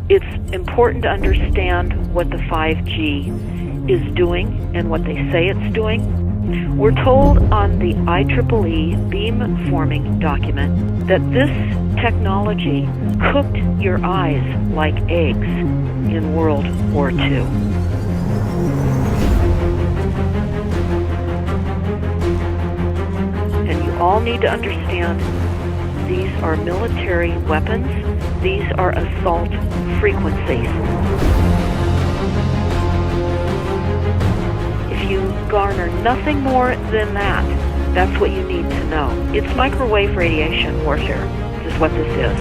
It's important to understand what the 5G is doing and what they say it's doing. We're told on the IEEE beamforming document that this technology cooked your eyes like eggs in World War II. And you all need to understand these are military weapons. These are assault frequencies. If you garner nothing more than that, that's what you need to know. It's microwave radiation warfare, is what this is.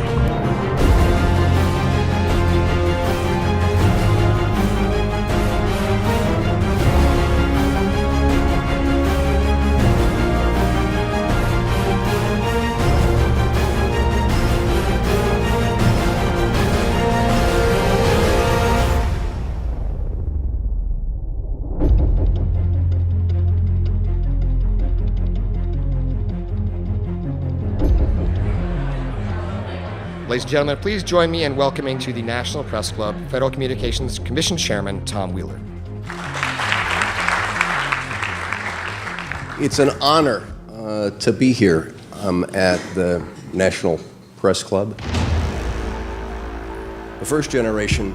Ladies and gentlemen, please join me in welcoming to the National Press Club Federal Communications Commission Chairman Tom Wheeler. It's an honor to be here at the National Press Club. The first generation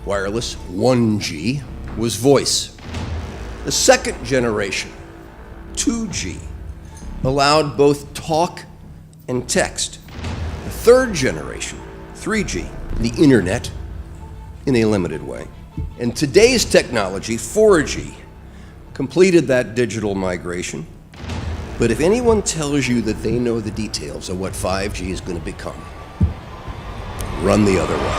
wireless, 1G, was voice. The second generation, 2G, allowed both talk and text. The third generation, 3G, the internet, in a limited way. And today's technology, 4G, completed that digital migration. But if anyone tells you that they know the details of what 5G is going to become, run the other way.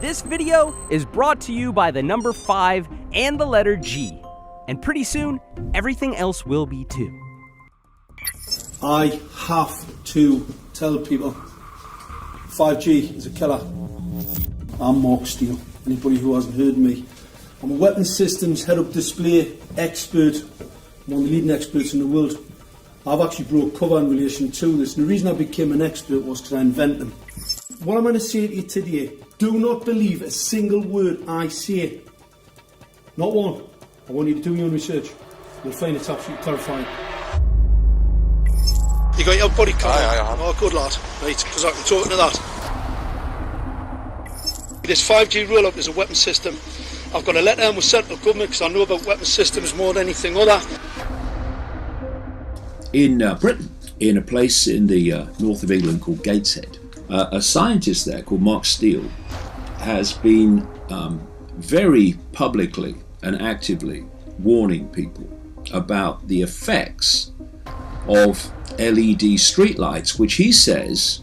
This video is brought to you by the number 5 and the letter G. And pretty soon, everything else will be too. I have to tell people 5G is a killer. I'm Mark Steele. Anybody who hasn't heard me, I'm a weapons systems head-up display expert, one of the leading experts in the world. I've actually brought cover in relation to this, and the reason I became an expert was because I invented them. What I'm going to say to you today, do not believe a single word I say. Not one. I want you to do your own research. You'll find it's absolutely terrifying. You got your body cam? Aye. Oh, good lad. Right, because I can talk to that. This 5G roll-up is a weapon system. I've got a letter in with central government because I know about weapon systems more than anything other. In Britain, in a place in the north of England called Gateshead, a scientist there called Mark Steele has been very publicly and actively warning people about the effects of LED streetlights, which he says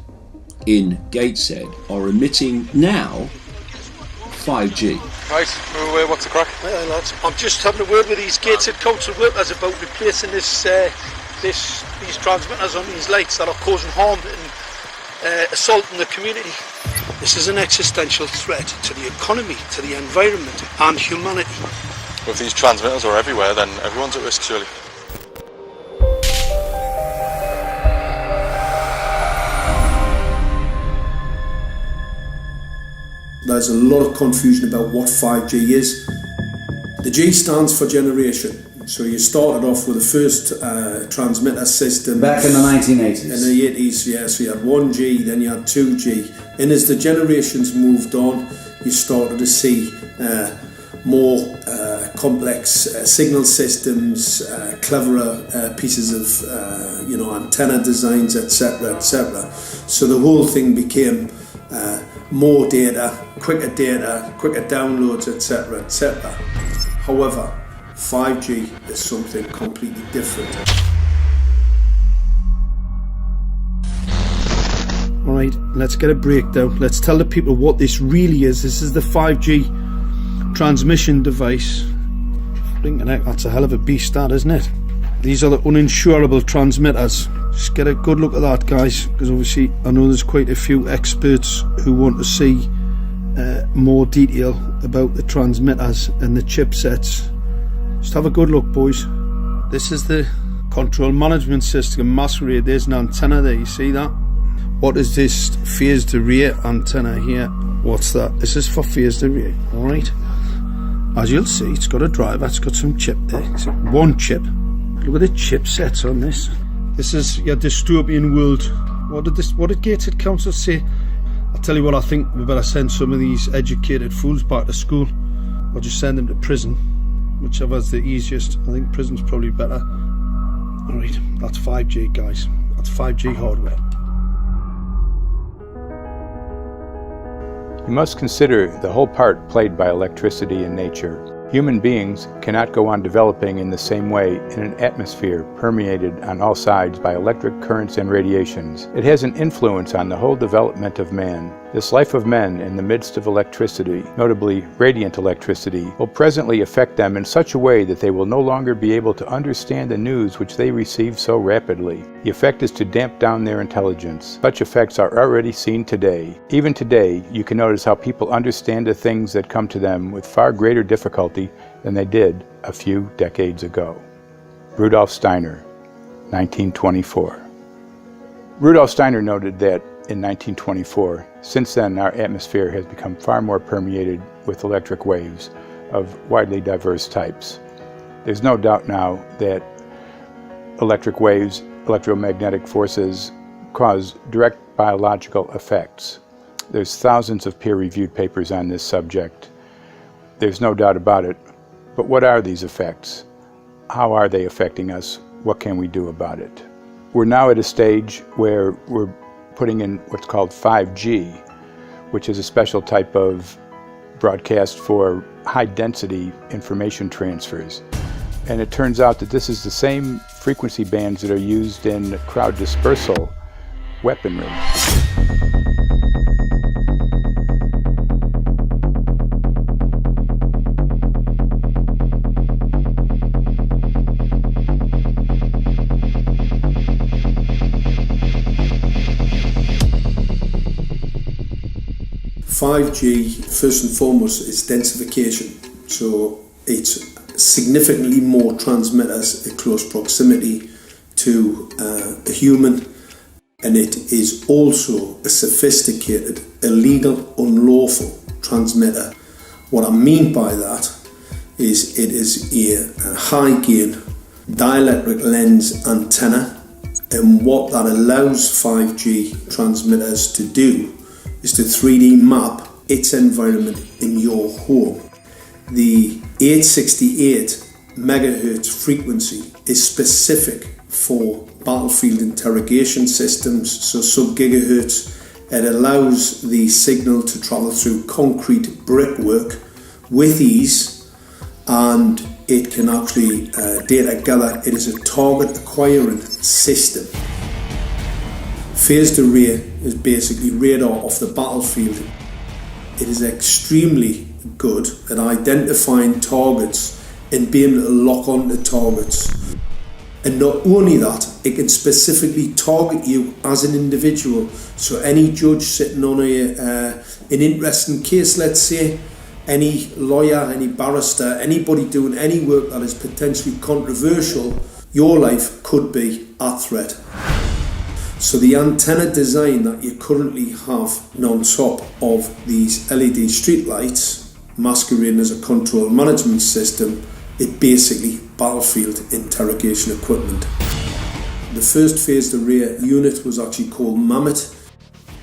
in Gateshead are emitting now 5G. Right, what's the crack? Hey, lads. I'm just having a word with these Gateshead council workers about replacing these transmitters on these lights that are causing harm and assaulting the community. This is an existential threat to the economy, to the environment and humanity. If these transmitters are everywhere, then everyone's at risk, surely. There's a lot of confusion about what 5G is. The G stands for generation. So you started off with the first transmitter system. Back in the 1980s. In the 80s, yeah. So you had 1G, then you had 2G. And as the generations moved on, you started to see more complex signal systems, cleverer pieces of antenna designs, etc., etc. So the whole thing became more data, quicker downloads, etc., etc. However, 5G is something completely different. Alright, let's get a breakdown. Let's tell the people what this really is. This is the 5G transmission device. That's a hell of a beast, that, isn't it? These are the uninsurable transmitters. Just get a good look at that, guys, because obviously I know there's quite a few experts who want to see more detail about the transmitters and the chipsets. Just have a good look, boys. This is the control management system masquerade. There's an antenna there, you see that? What is this phased array antenna here? What's that? This is for phased array, alright? As you'll see, it's got a driver, it's got some chip there. It's one chip. Look at the chipsets on this. This is your dystopian world. What did Gateshead Council say? I'll tell you what, I think we better send some of these educated fools back to school, or just send them to prison, whichever's the easiest. I think prison's probably better. Alright, that's 5G, guys. That's 5G hardware. You must consider the whole part played by electricity in nature. Human beings cannot go on developing in the same way in an atmosphere permeated on all sides by electric currents and radiations. It has an influence on the whole development of man. This life of men in the midst of electricity, notably radiant electricity, will presently affect them in such a way that they will no longer be able to understand the news which they receive so rapidly. The effect is to damp down their intelligence. Such effects are already seen today. Even today, you can notice how people understand the things that come to them with far greater difficulty than they did a few decades ago. Rudolf Steiner, 1924. Rudolf Steiner noted that in 1924, since then our atmosphere has become far more permeated with electric waves of widely diverse types. There's no doubt now that electric waves, electromagnetic forces, cause direct biological effects. There's thousands of peer-reviewed papers on this subject. There's no doubt about it. But what are these effects? How are they affecting us? What can we do about it? We're now at a stage where we're putting in what's called 5G, which is a special type of broadcast for high-density information transfers. And it turns out that this is the same frequency bands that are used in crowd dispersal weaponry. 5G, first and foremost, is densification. So it's significantly more transmitters in close proximity to a human, and it is also a sophisticated, illegal, unlawful transmitter. What I mean by that is it is a high gain dielectric lens antenna, and what that allows 5G transmitters to do is to 3D map its environment in your home. The 868 megahertz frequency is specific for battlefield interrogation systems, so sub-gigahertz. It allows the signal to travel through concrete brickwork with ease, and it can actually data gather. It is a target acquiring system. Phased array is basically radar off the battlefield. It is extremely good at identifying targets and being able to lock onto targets. And not only that, it can specifically target you as an individual. So any judge sitting on an interesting case, let's say, any lawyer, any barrister, anybody doing any work that is potentially controversial, your life could be at threat. So the antenna design that you currently have on top of these LED streetlights, masquerading as a control management system, is basically battlefield interrogation equipment. The first phased array unit was actually called Mammoth,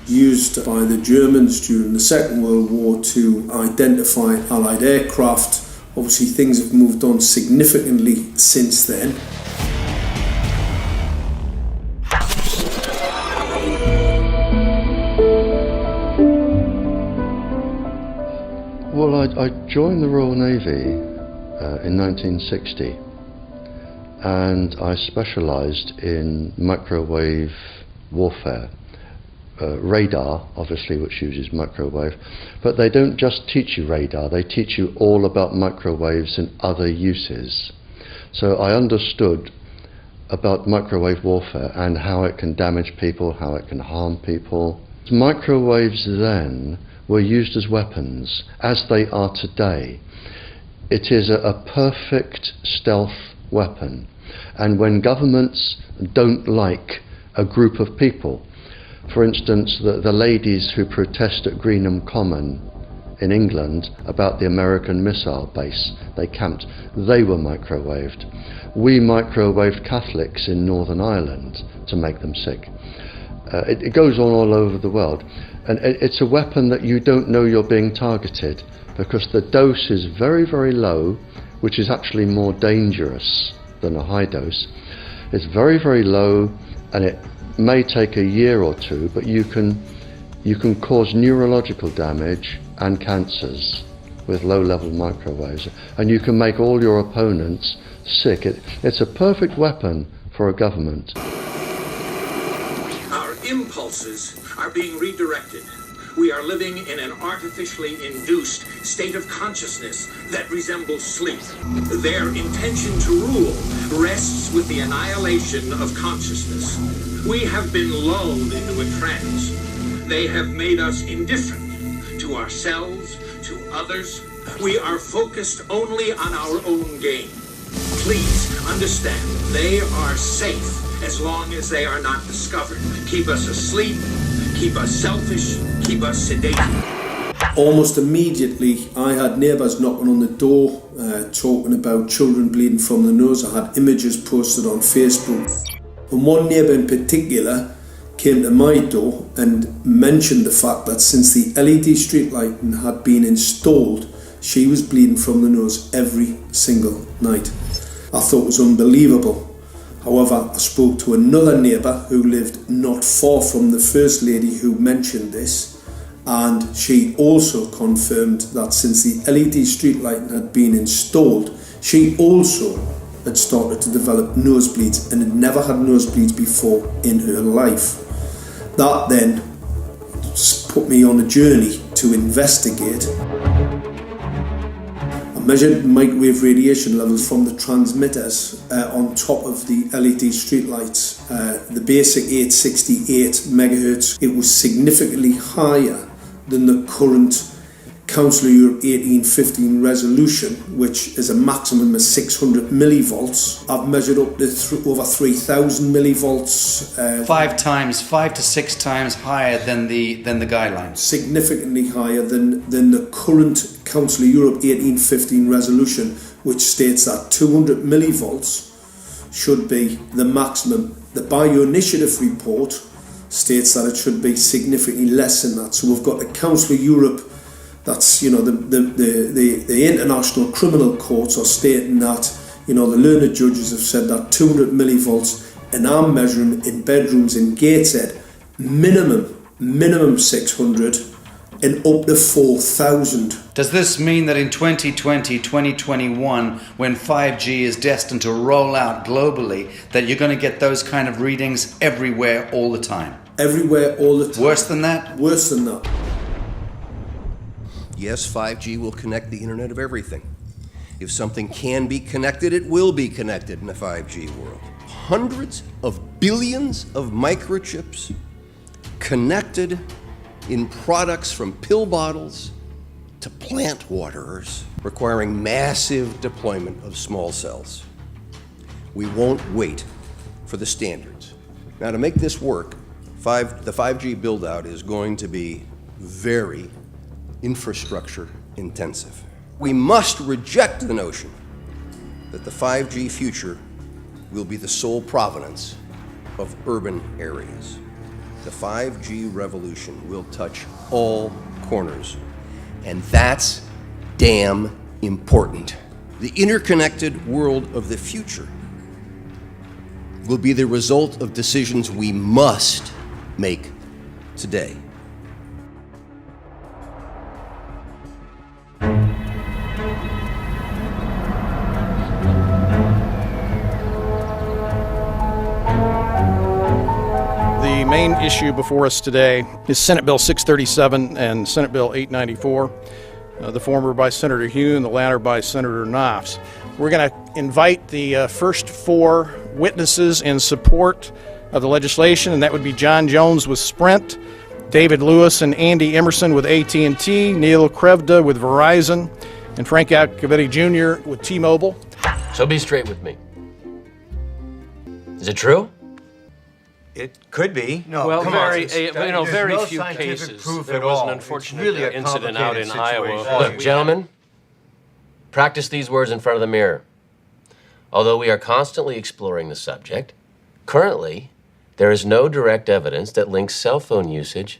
used by the Germans during the Second World War to identify Allied aircraft. Obviously things have moved on significantly since then. Well, I joined the Royal Navy in 1960, and I specialised in microwave warfare. Radar, obviously, which uses microwave, but they don't just teach you radar, they teach you all about microwaves and other uses. So I understood about microwave warfare and how it can damage people, how it can harm people. Microwaves then were used as weapons, as they are today. It is a perfect stealth weapon, and when governments don't like a group of people, For instance, the ladies who protest at Greenham Common in England about the American missile base they camped, they were microwaved. We microwaved Catholics in Northern Ireland to make them sick. It goes on all over the world, and it's a weapon that you don't know you're being targeted, because the dose is very, very low, which is actually more dangerous than a high dose. It's very, very low, and it may take a year or two, but you can cause neurological damage and cancers with low-level microwaves, and you can make all your opponents sick. It's a perfect weapon for a government. Our impulses are being redirected. We are living in an artificially induced state of consciousness that resembles sleep. Their intention to rule rests with the annihilation of consciousness. We have been lulled into a trance. They have made us indifferent to ourselves, to others. We are focused only on our own gain. Please understand, they are safe as long as they are not discovered. Keep us asleep, keep us selfish, keep us sedated. Almost immediately, I had neighbours knocking on the door, talking about children bleeding from the nose. I had images posted on Facebook. And one neighbour in particular came to my door and mentioned the fact that since the LED street lighting had been installed, she was bleeding from the nose every single night. I thought it was unbelievable. However, I spoke to another neighbour who lived not far from the first lady who mentioned this, and she also confirmed that since the LED street lighting had been installed, she also had started to develop nosebleeds and had never had nosebleeds before in her life. That then put me on a journey to investigate. I measured microwave radiation levels from the transmitters on top of the LED streetlights. The basic 868 megahertz, it was significantly higher than the current Council of Europe 1815 resolution, which is a maximum of 600 millivolts. I've measured up to over 3,000 millivolts. 5 to 6 times higher than the guidelines. Significantly higher than the current Council of Europe 1815 resolution, which states that 200 millivolts should be the maximum. The Bioinitiative report states that it should be significantly less than that. So we've got the Council of Europe, that's, you know, the international criminal courts are stating that, you know, the learned judges have said that 200 millivolts, and I'm measuring in bedrooms in Gateshead, minimum 600 and up to 4,000. Does this mean that in 2020, 2021, when 5G is destined to roll out globally, that you're going to get those kind of readings everywhere all the time? Everywhere all the time. Worse than that? Worse than that. Yes, 5G will connect the Internet of everything. If something can be connected, it will be connected in a 5G world. Hundreds of billions of microchips connected in products from pill bottles to plant waterers, requiring massive deployment of small cells. We won't wait for the standards. Now, to make this work, the 5G build-out is going to be very infrastructure intensive. We must reject the notion that the 5G future will be the sole provenance of urban areas. The 5G revolution will touch all corners, and that's damn important. The interconnected world of the future will be the result of decisions we must make today. The main issue before us today is Senate Bill 637 and Senate Bill 894, the former by Senator Hugh and the latter by Senator Knopf. We're going to invite the first four witnesses in support of the legislation, and that would be John Jones with Sprint, David Lewis and Andy Emerson with AT&T, Neil Krevda with Verizon, and Frank Iacovetti Jr. with T-Mobile. So be straight with me. Is it true? It could be. No, well, very few cases. There was an unfortunate incident out in Iowa. Look, gentlemen, practice these words in front of the mirror. Although we are constantly exploring the subject, currently, there is no direct evidence that links cell phone usage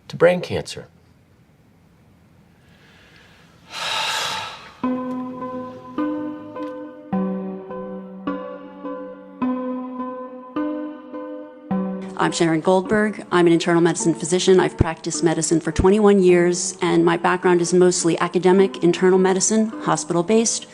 to brain cancer. I'm Sharon Goldberg. I'm an internal medicine physician. I've practiced medicine for 21 years, and my background is mostly academic, internal medicine, hospital-based,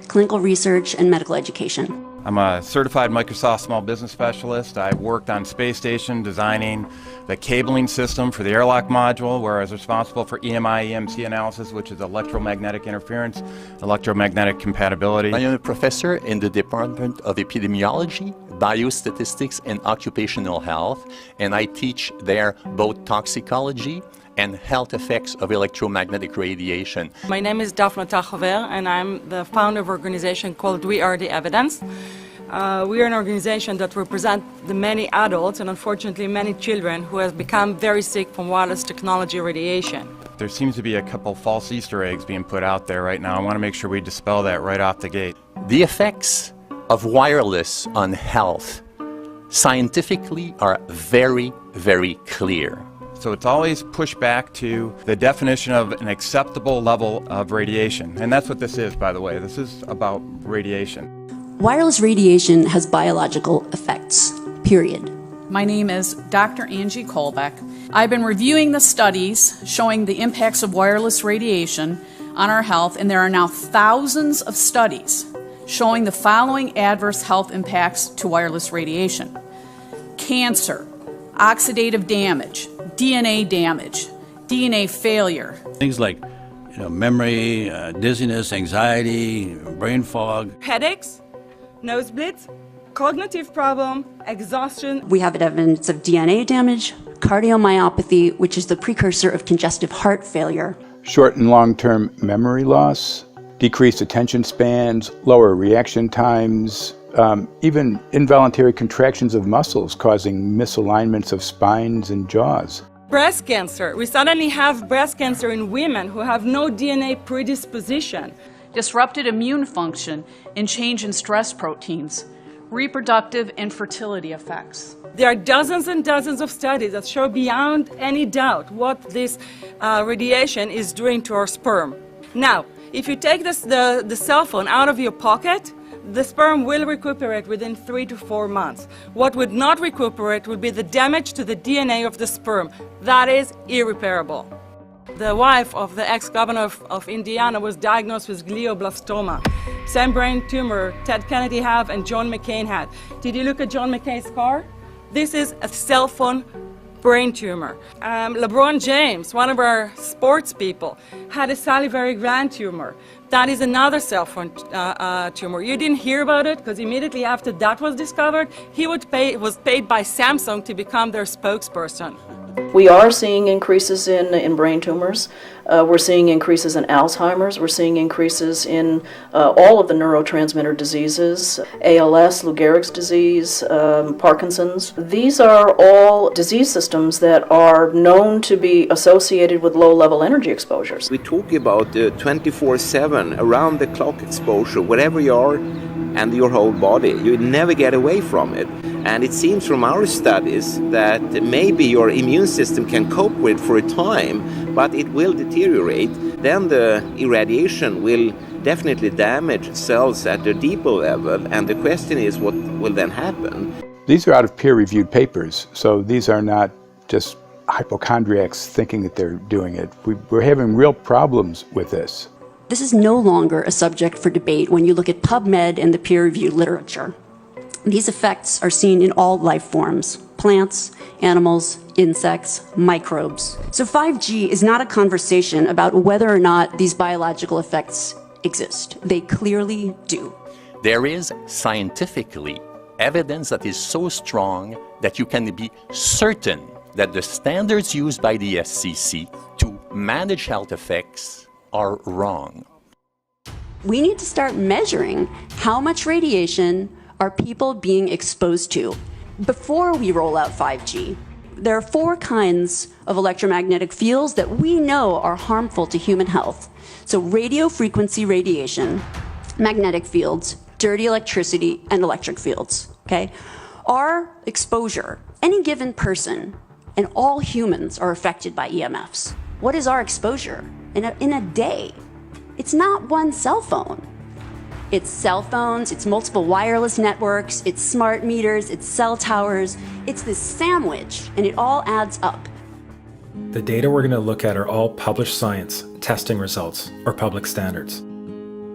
clinical research, and medical education. I'm a certified Microsoft small business specialist. I worked on space station designing the cabling system for the airlock module, where I was responsible for EMI, EMC analysis, which is electromagnetic interference, electromagnetic compatibility. I am a professor in the Department of Epidemiology, Biostatistics, and Occupational Health, and I teach there both toxicology and health effects of electromagnetic radiation. My name is Daphne Tachover, and I'm the founder of an organization called We Are the Evidence. We are an organization that represents the many adults and unfortunately many children who have become very sick from wireless technology radiation. There seems to be a couple false Easter eggs being put out there right now. I want to make sure we dispel that right off the gate. The effects of wireless on health scientifically are very, very clear. So it's always pushed back to the definition of an acceptable level of radiation. And that's what this is, by the way. This is about radiation. Wireless radiation has biological effects, period. My name is Dr. Angie Kolbeck. I've been reviewing the studies showing the impacts of wireless radiation on our health, and there are now thousands of studies showing the following adverse health impacts to wireless radiation: cancer, oxidative damage, DNA damage, DNA failure. Things like memory, dizziness, anxiety, brain fog. Headaches, nosebleeds, cognitive problem, exhaustion. We have evidence of DNA damage, cardiomyopathy, which is the precursor of congestive heart failure. Short and long-term memory loss, decreased attention spans, lower reaction times, even involuntary contractions of muscles causing misalignments of spines and jaws. Breast cancer. We suddenly have breast cancer in women who have no DNA predisposition. Disrupted immune function and change in stress proteins, reproductive and fertility effects. There are dozens and dozens of studies that show beyond any doubt what this radiation is doing to our sperm. Now, if you take the cell phone out of your pocket, the sperm will recuperate within 3 to 4 months. What would not recuperate would be the damage to the DNA of the sperm. That is irreparable. The wife of the ex-governor of Indiana was diagnosed with glioblastoma. Same brain tumor Ted Kennedy had and John McCain had. Did you look at John McCain's car? This is a cell phone brain tumor. LeBron James, one of our sports people, had a salivary gland tumor. That is another cell phone tumor. You didn't hear about it because immediately after that was discovered, he was paid by Samsung to become their spokesperson. We are seeing increases in brain tumors. We're seeing increases in Alzheimer's. We're seeing increases in all of the neurotransmitter diseases, ALS, Lou Gehrig's disease, Parkinson's. These are all disease systems that are known to be associated with low-level energy exposures. We talk about 24/7, around-the-clock exposure, wherever you are and your whole body. You never get away from it. And it seems from our studies that maybe your immune system can cope with for a time, but it will deteriorate. Then the irradiation will definitely damage cells at a deeper level, and the question is what will then happen? These are out of peer-reviewed papers, so these are not just hypochondriacs thinking that they're doing it. We're having real problems with this. This is no longer a subject for debate when you look at PubMed and the peer-reviewed literature. These effects are seen in all life forms: plants, animals, insects, microbes. So 5G is not a conversation about whether or not these biological effects exist. They clearly do. There is scientifically evidence that is so strong that you can be certain that the standards used by the FCC to manage health effects are wrong. We need to start measuring how much radiation are people being exposed to. before we roll out 5G, there are 4 kinds of electromagnetic fields that we know are harmful to human health. So radio frequency radiation, magnetic fields, dirty electricity, and electric fields, okay? Our exposure, any given person, and all humans are affected by EMFs. What is our exposure in a day? It's not one cell phone. It's cell phones, it's multiple wireless networks, it's smart meters, it's cell towers. It's this sandwich, and it all adds up. The data we're going to look at are all published science, testing results, or public standards.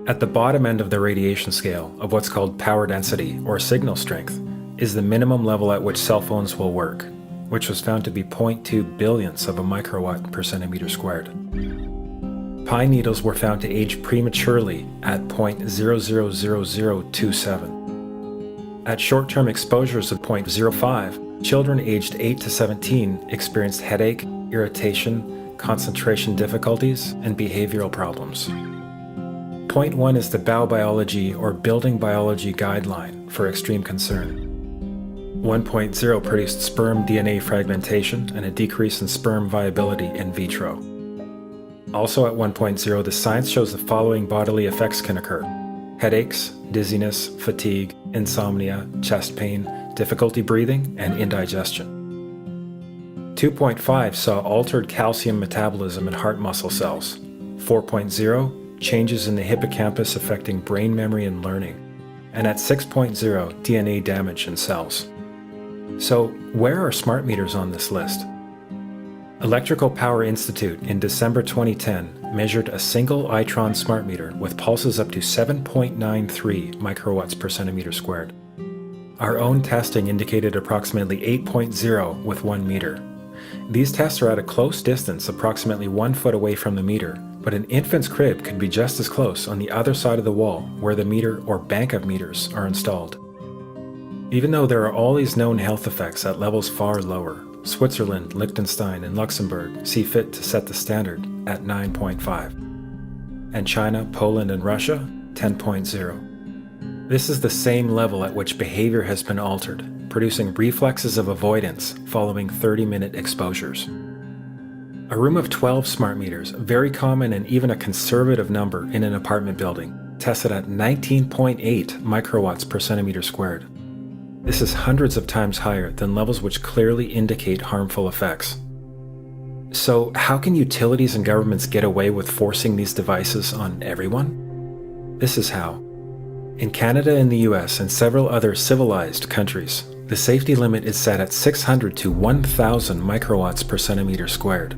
At the bottom end of the radiation scale of what's called power density or signal strength is the minimum level at which cell phones will work, which was found to be 0.2 billionths of a microwatt per centimeter squared. Pine needles were found to age prematurely at 0.000027. At short-term exposures of 0.05, children aged 8 to 17 experienced headache, irritation, concentration difficulties, and behavioral problems. 0.1 is the biobiology or building biology guideline for extreme concern. 1.0 produced sperm DNA fragmentation and a decrease in sperm viability in vitro. Also at 1.0, the science shows the following bodily effects can occur: headaches, dizziness, fatigue, insomnia, chest pain, difficulty breathing, and indigestion. 2.5 saw altered calcium metabolism in heart muscle cells. 4.0, changes in the hippocampus affecting brain memory and learning. And at 6.0, DNA damage in cells. So, where are smart meters on this list? Electrical Power Institute in December 2010 measured a single Itron smart meter with pulses up to 7.93 microwatts per centimeter squared. Our own testing indicated approximately 8.0 with 1 meter. These tests are at a close distance, approximately 1 foot away from the meter, but an infant's crib could be just as close on the other side of the wall where the meter or bank of meters are installed. Even though there are all these known health effects at levels far lower, Switzerland, Liechtenstein, and Luxembourg see fit to set the standard at 9.5. And China, Poland, and Russia, 10.0. This is the same level at which behavior has been altered, producing reflexes of avoidance following 30-minute exposures. A room of 12 smart meters, very common and even a conservative number in an apartment building, tested at 19.8 microwatts per centimeter squared. This is hundreds of times higher than levels which clearly indicate harmful effects. So, how can utilities and governments get away with forcing these devices on everyone? This is how. In Canada and the US and several other civilized countries, the safety limit is set at 600 to 1,000 microwatts per centimeter squared.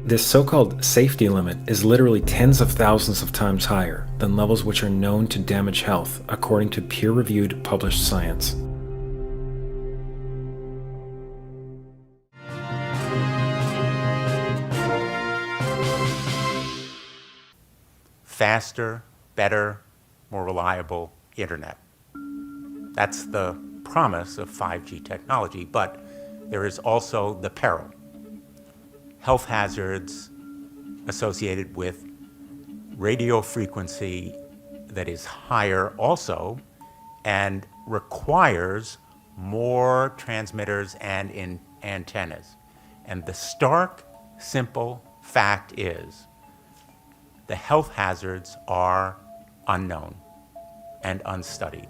This so-called safety limit is literally tens of thousands of times higher than levels which are known to damage health according to peer-reviewed published science. Faster, better, more reliable internet. That's the promise of 5G technology, but there is also the peril. Health hazards associated with radio frequency that is higher also and requires more transmitters and antennas. And the stark, simple fact is the health hazards are unknown and unstudied.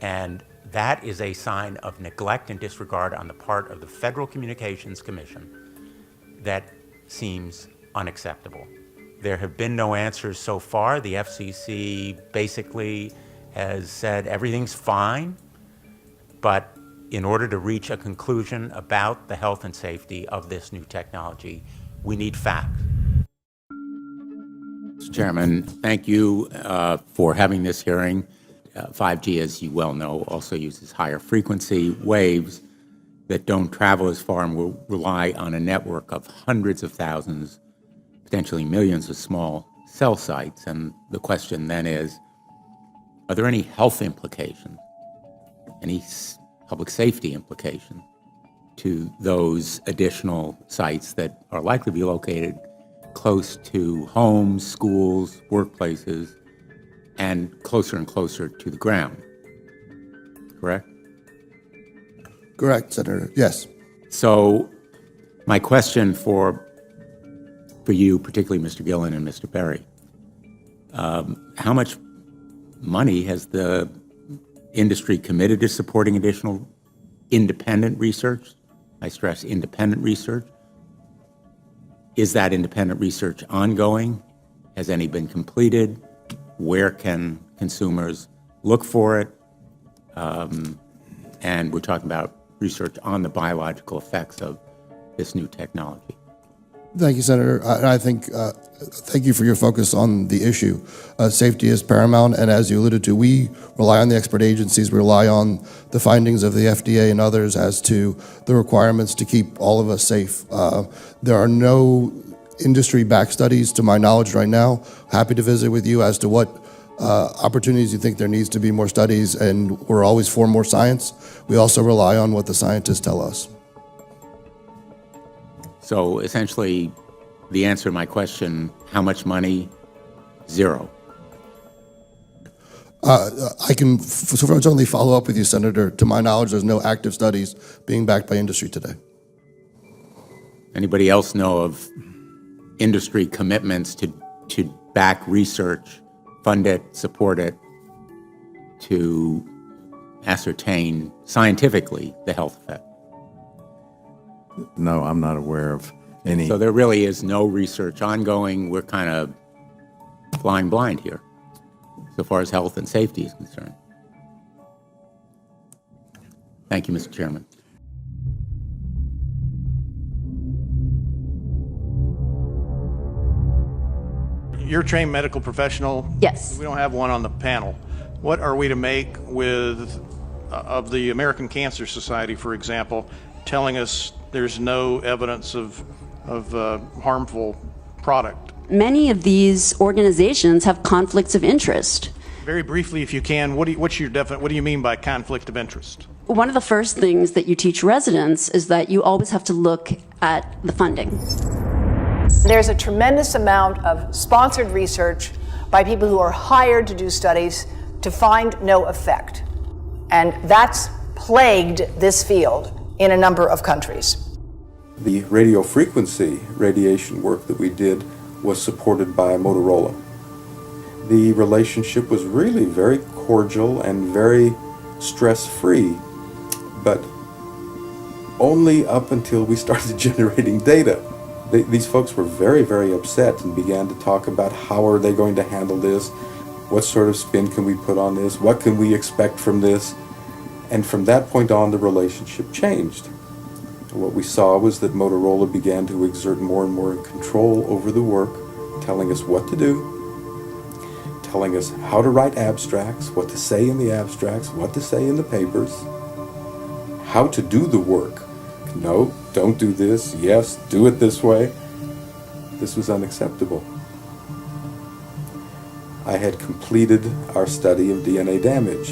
And that is a sign of neglect and disregard on the part of the Federal Communications Commission that seems unacceptable. There have been no answers so far. The FCC basically has said everything's fine, but in order to reach a conclusion about the health and safety of this new technology, we need facts. Mr. Chairman, thank you for having this hearing. 5G, as you well know, also uses higher frequency waves that don't travel as far and will rely on a network of hundreds of thousands, potentially millions of small cell sites. And the question then is, are there any health implications, any public safety implications to those additional sites that are likely to be located close to homes, schools, workplaces, and closer to the ground, correct? Correct, Senator. Yes. So my question for you, particularly Mr. Gillen and Mr. Perry, how much money has the industry committed to supporting additional independent research? I stress independent research. Is that independent research ongoing? Has any been completed? Where can consumers look for it? And we're talking about research on the biological effects of this new technology. Thank you, Senator. I think, thank you for your focus on the issue. Safety is paramount, and as you alluded to, we rely on the expert agencies, we rely on the findings of the FDA and others as to the requirements to keep all of us safe. There are no industry-backed studies, to my knowledge right now. Happy to visit with you as to what opportunities you think there needs to be more studies, and we're always for more science. We also rely on what the scientists tell us. So essentially, the answer to my question, how much money? Zero. I can certainly follow up with you, Senator. To my knowledge, there's no active studies being backed by industry today. Anybody else know of industry commitments to back research, fund it, support it, to ascertain scientifically the health effect? No, I'm not aware of any. So there really is no research ongoing. We're kind of flying blind here, so far as health and safety is concerned. Thank you, Mr. Chairman. You're a trained medical professional. Yes. We don't have one on the panel. What are we to make with of the American Cancer Society, for example, telling us there's no evidence of harmful product? Many of these organizations have conflicts of interest. Very briefly, if you can, what do you mean by conflict of interest? One of the first things that you teach residents is that you always have to look at the funding. There's a tremendous amount of sponsored research by people who are hired to do studies to find no effect. And that's plagued this field in a number of countries. The radio frequency radiation work that we did was supported by Motorola. The relationship was really very cordial and very stress-free, but only up until we started generating data. These folks were very, very upset and began to talk about how are they going to handle this, what sort of spin can we put on this, what can we expect from this, and from that point on the relationship changed. What we saw was that Motorola began to exert more and more control over the work, telling us what to do, telling us how to write abstracts, what to say in the abstracts, what to say in the papers, how to do the work. No, don't do this. Yes, do it this way. This was unacceptable. I had completed our study of DNA damage,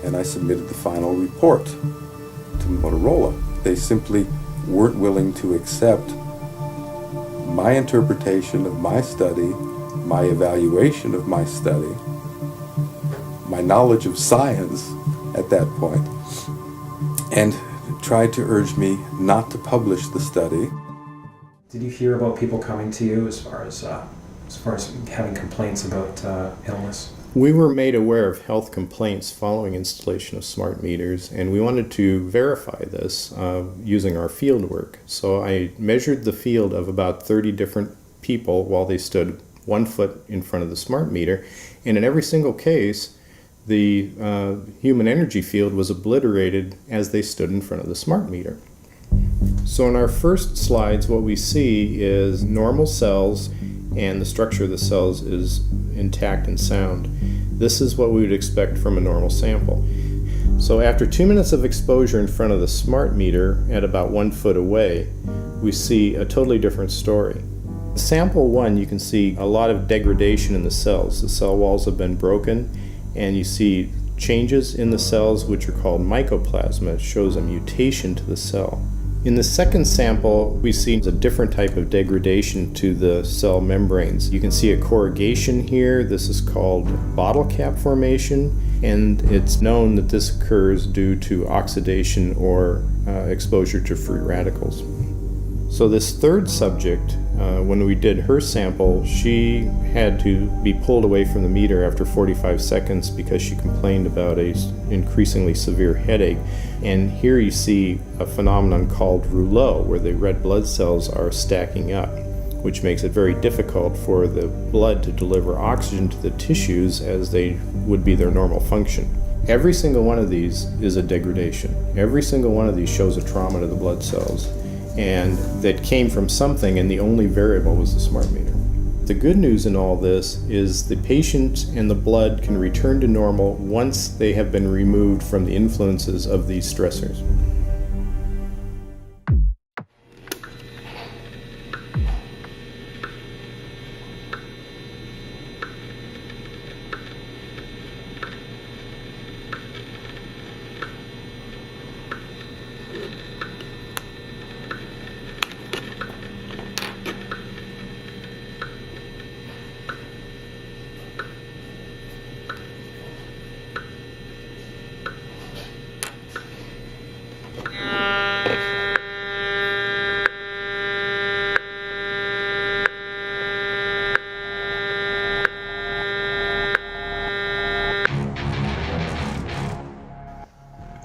and I submitted the final report to Motorola. They simply weren't willing to accept my interpretation of my study, my evaluation of my study, my knowledge of science at that point, and tried to urge me not to publish the study. Did you hear about people coming to you as far as having complaints about illness? We were made aware of health complaints following installation of smart meters, and we wanted to verify this using our field work. So I measured the field of about 30 different people while they stood 1 foot in front of the smart meter, and in every single case, the human energy field was obliterated as they stood in front of the smart meter. So in our first slides, what we see is normal cells, and the structure of the cells is intact and sound. This is what we would expect from a normal sample. So after 2 minutes of exposure in front of the smart meter at about 1 foot away, we see a totally different story. Sample 1, you can see a lot of degradation in the cells. The cell walls have been broken, and you see changes in the cells which are called mycoplasma. It shows a mutation to the cell. In the second sample, we see a different type of degradation to the cell membranes. You can see a corrugation here. This is called bottle cap formation. and it's known that this occurs due to oxidation or exposure to free radicals. So this third subject, when we did her sample, she had to be pulled away from the meter after 45 seconds because she complained about an increasingly severe headache. And here you see a phenomenon called rouleau, where the red blood cells are stacking up, which makes it very difficult for the blood to deliver oxygen to the tissues as they would be their normal function. Every single one of these is a degradation. Every single one of these shows a trauma to the blood cells, and that came from something, and the only variable was the smart meter. The good news in all this is the patient and the blood can return to normal once they have been removed from the influences of these stressors.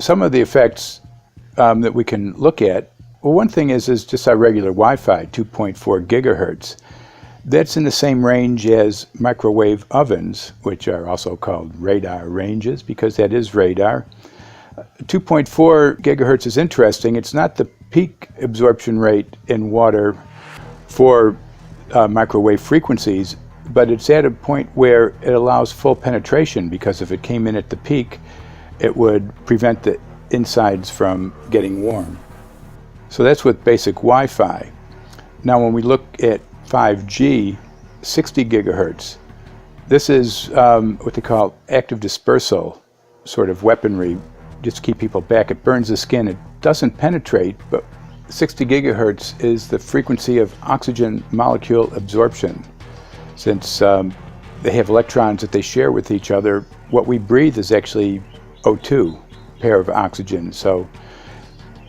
Some of the effects that we can look at, well, one thing is just our regular Wi-Fi, 2.4 gigahertz. That's in the same range as microwave ovens, which are also called radar ranges, because that is radar. 2.4 gigahertz is interesting. It's not the peak absorption rate in water for microwave frequencies, but it's at a point where it allows full penetration, because if it came in at the peak, it would prevent the insides from getting warm. So that's with basic Wi-Fi. Now when we look at 5G, 60 gigahertz, this is what they call active dispersal sort of weaponry, just to keep people back. It burns the skin. It doesn't penetrate, but 60 gigahertz is the frequency of oxygen molecule absorption. Since they have electrons that they share with each other, what we breathe is actually O2, pair of oxygen. So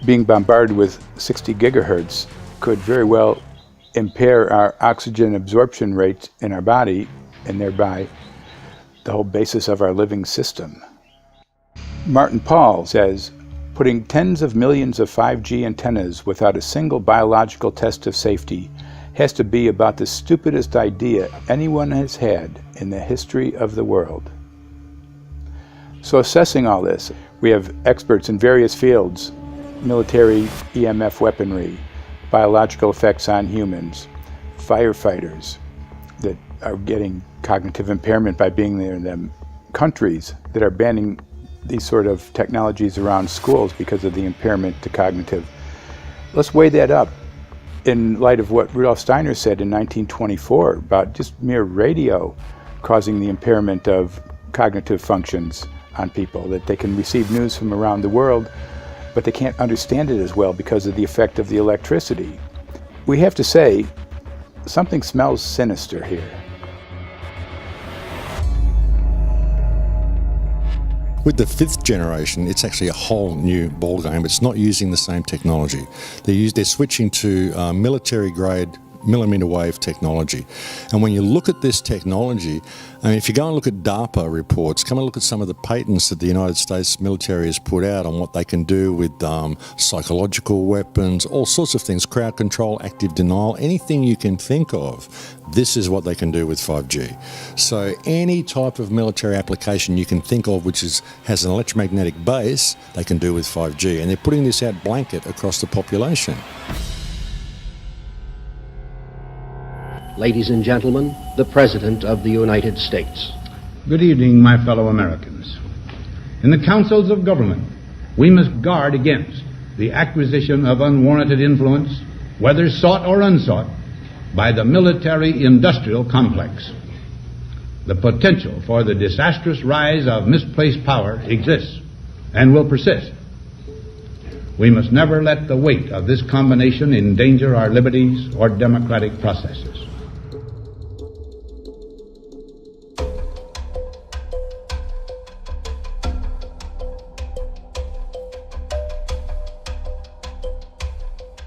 being bombarded with 60 gigahertz could very well impair our oxygen absorption rate in our body, and thereby the whole basis of our living system. Martin Pall says, putting tens of millions of 5G antennas without a single biological test of safety has to be about the stupidest idea anyone has had in the history of the world. So assessing all this, we have experts in various fields: military EMF weaponry, biological effects on humans, firefighters that are getting cognitive impairment by being there in them, countries that are banning these sort of technologies around schools because of the impairment to cognitive. Let's weigh that up in light of what Rudolf Steiner said in 1924 about just mere radio causing the impairment of cognitive functions on people, that they can receive news from around the world, but they can't understand it as well because of the effect of the electricity. We have to say, something smells sinister here. With the 5th generation, it's actually a whole new ballgame. It's not using the same technology. They're switching to military-grade millimeter wave technology. And when you look at this technology, I mean, if you go and look at DARPA reports, come and look at some of the patents that the United States military has put out on what they can do with psychological weapons, all sorts of things, crowd control, active denial, anything you can think of, this is what they can do with 5G. So any type of military application you can think of which has an electromagnetic base, they can do with 5G. And they're putting this out blanket across the population. Ladies and gentlemen, the President of the United States. Good evening, my fellow Americans. In the councils of government, we must guard against the acquisition of unwarranted influence, whether sought or unsought, by the military-industrial complex. The potential for the disastrous rise of misplaced power exists and will persist. We must never let the weight of this combination endanger our liberties or democratic processes.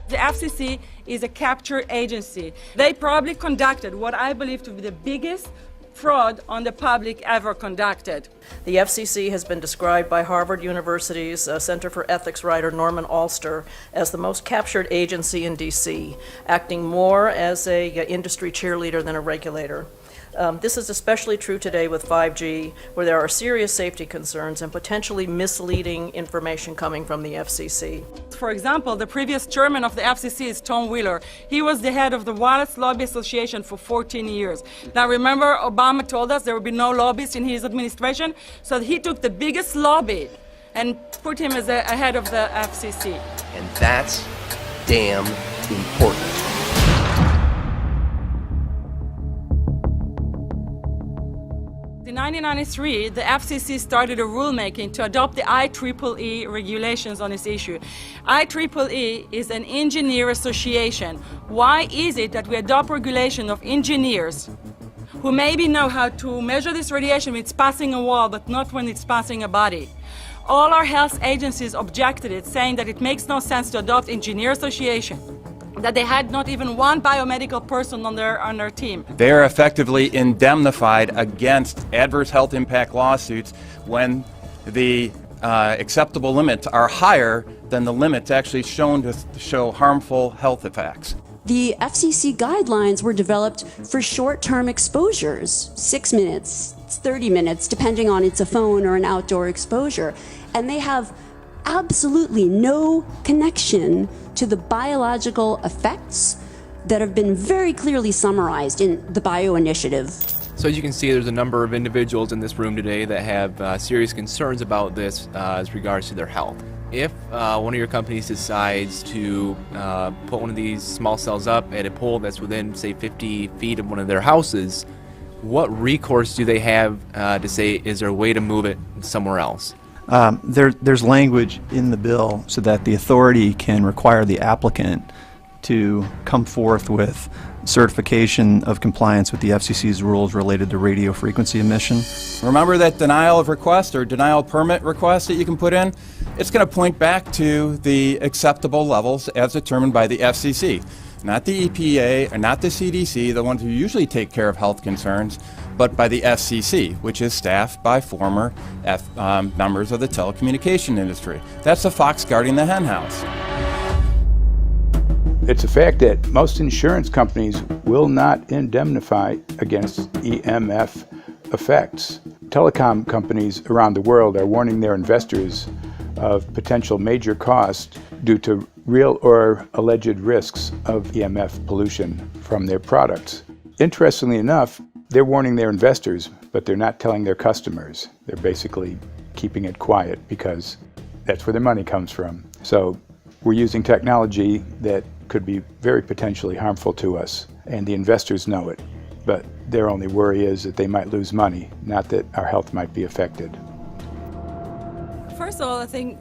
The FCC is a capture agency. They probably conducted what I believe to be the biggest fraud on the public ever conducted. The FCC has been described by Harvard University's Center for Ethics writer Norman Alster as the most captured agency in D.C., acting more as an industry cheerleader than a regulator. This is especially true today with 5G, where there are serious safety concerns and potentially misleading information coming from the FCC. For example, the previous chairman of the FCC is Tom Wheeler. He was the head of the Wireless Lobby Association for 14 years. Now remember, Obama told us there would be no lobbyists in his administration, so he took the biggest lobby and put him as a head of the FCC. And that's damn important. In 1993, the FCC started a rulemaking to adopt the IEEE regulations on this issue. IEEE is an engineer association. Why is it that we adopt regulation of engineers who maybe know how to measure this radiation when it's passing a wall, but not when it's passing a body? All our health agencies objected it, saying that it makes no sense to adopt engineer association, that they had not even one biomedical person on their team. They are effectively indemnified against adverse health impact lawsuits when the acceptable limits are higher than the limits actually shown to show harmful health effects. The FCC guidelines were developed for short-term exposures, 6 minutes, 30 minutes, depending on it's a phone or an outdoor exposure. And they have absolutely no connection to the biological effects that have been very clearly summarized in the Bio Initiative. So as you can see, there's a number of individuals in this room today that have serious concerns about this as regards to their health. If one of your companies decides to put one of these small cells up at a pole that's within, say, 50 feet of one of their houses, what recourse do they have to say, is there a way to move it somewhere else? There's language in the bill so that the authority can require the applicant to come forth with certification of compliance with the FCC's rules related to radio frequency emission. Remember that denial of request or denial permit request that you can put in? It's going to point back to the acceptable levels as determined by the FCC. Not the EPA or not the CDC, the ones who usually take care of health concerns, but by the FCC, which is staffed by former members of the telecommunication industry. That's the fox guarding the hen house. It's a fact that most insurance companies will not indemnify against EMF effects. Telecom companies around the world are warning their investors of potential major costs due to real or alleged risks of EMF pollution from their products. Interestingly enough, they're warning their investors, but they're not telling their customers. They're basically keeping it quiet because that's where their money comes from. So we're using technology that could be very potentially harmful to us, and the investors know it. But their only worry is that they might lose money, not that our health might be affected. First of all, I think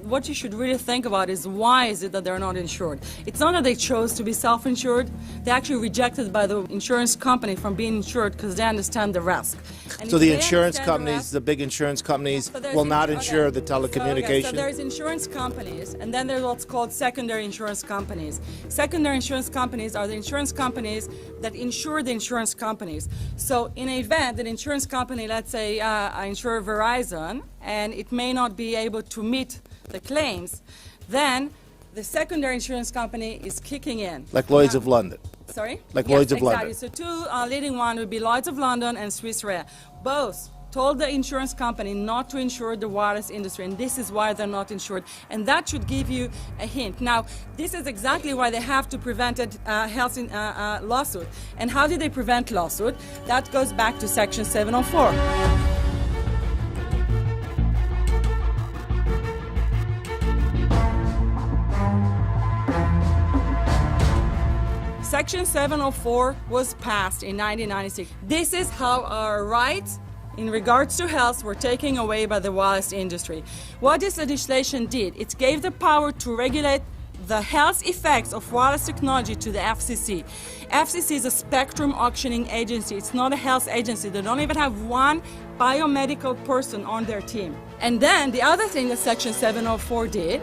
what you should really think about is why is it that they're not insured? It's not that they chose to be self-insured. They actually rejected by the insurance company from being insured because they understand the risk. And so the insurance companies, the big insurance companies, will not insure the telecommunication? So there's insurance companies, and then there's what's called secondary insurance companies. Secondary insurance companies are the insurance companies that insure the insurance companies. So in an event, an insurance company, let's say I insure Verizon, and it may not be able to meet the claims, then the secondary insurance company is kicking in. Like Lloyd's of London? Sorry? Like yes, Lloyd's of exactly. London? So two leading ones would be Lloyd's of London and Swiss Re. Both told the insurance company not to insure the wireless industry, and this is why they're not insured. And that should give you a hint. Now, this is exactly why they have to prevent a health lawsuit. And how do they prevent lawsuit? That goes back to Section 704. Section 704 was passed in 1996. This is how our rights in regards to health were taken away by the wireless industry. What this legislation did, it gave the power to regulate the health effects of wireless technology to the FCC. FCC is a spectrum auctioning agency. It's not a health agency. They don't even have one biomedical person on their team. And then the other thing that Section 704 did,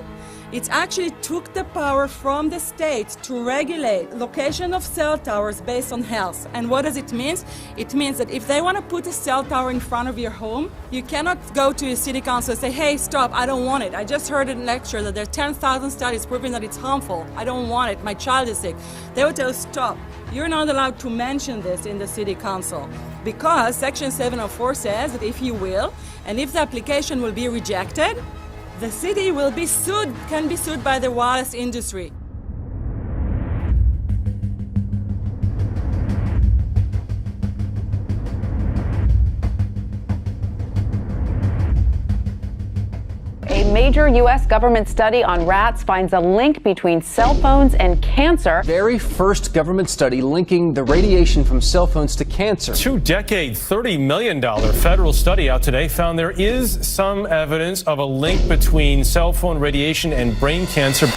It actually took the power from the states to regulate location of cell towers based on health. And what does it mean? It means that if they want to put a cell tower in front of your home, you cannot go to your city council and say, hey, stop, I don't want it. I just heard in a lecture that there are 10,000 studies proving that it's harmful. I don't want it. My child is sick. They will tell you, stop. You're not allowed to mention this in the city council because Section 704 says that if you will, and if the application will be rejected, the city will be sued, can be sued by the wireless industry. A major U.S. government study on rats finds a link between cell phones and cancer. Very first government study linking the radiation from cell phones to cancer. Two-decade, $30 million federal study out today found there is some evidence of a link between cell phone radiation and brain cancer.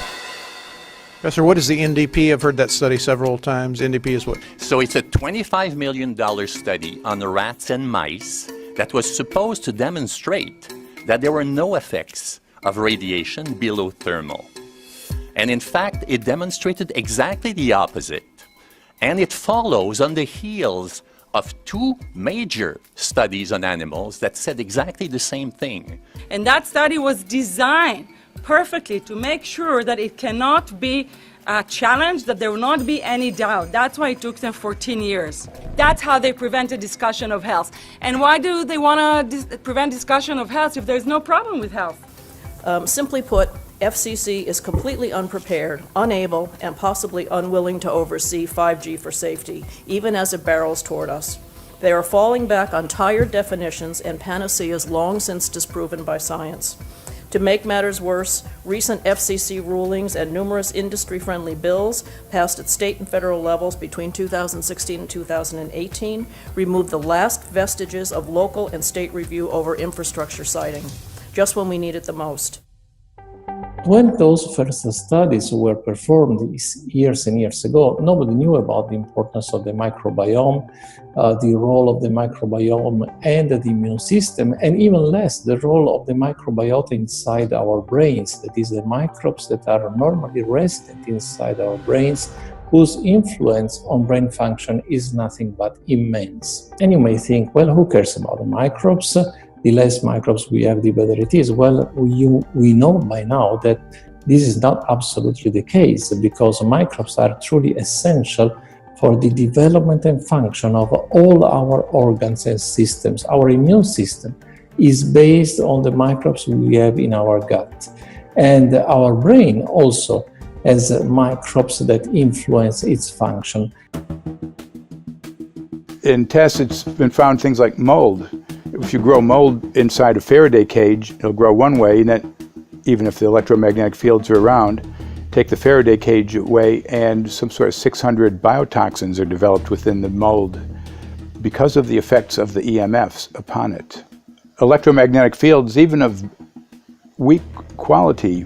Professor, what is the NDP? I've heard that study several times. NDP is what? So it's a $25 million study on rats and mice that was supposed to demonstrate that there were no effects of radiation below thermal. And in fact, it demonstrated exactly the opposite. And it follows on the heels of two major studies on animals that said exactly the same thing. And that study was designed perfectly to make sure that it cannot be challenged, that there will not be any doubt. That's why it took them 14 years. That's how they prevented discussion of health. And why do they want to prevent discussion of health if there's no problem with health? Simply put, FCC is completely unprepared, unable, and possibly unwilling to oversee 5G for safety, even as it barrels toward us. They are falling back on tired definitions and panaceas long since disproven by science. To make matters worse, recent FCC rulings and numerous industry-friendly bills passed at state and federal levels between 2016 and 2018 removed the last vestiges of local and state review over infrastructure siting, just when we need it the most. When those first studies were performed years and years ago, nobody knew about the importance of the microbiome, the role of the microbiome and the immune system, and even less the role of the microbiota inside our brains, that is, the microbes that are normally resident inside our brains, whose influence on brain function is nothing but immense. And you may think, well, who cares about the microbes? The less microbes we have, the better it is. Well, we know by now that this is not absolutely the case, because microbes are truly essential for the development and function of all our organs and systems. Our immune system is based on the microbes we have in our gut. And our brain also has microbes that influence its function. In tests, it's been found things like mold. If you grow mold inside a Faraday cage, it'll grow one way, and then even if the electromagnetic fields are around, take the Faraday cage away and some sort of 600 biotoxins are developed within the mold because of the effects of the EMFs upon it. Electromagnetic fields, even of weak quality,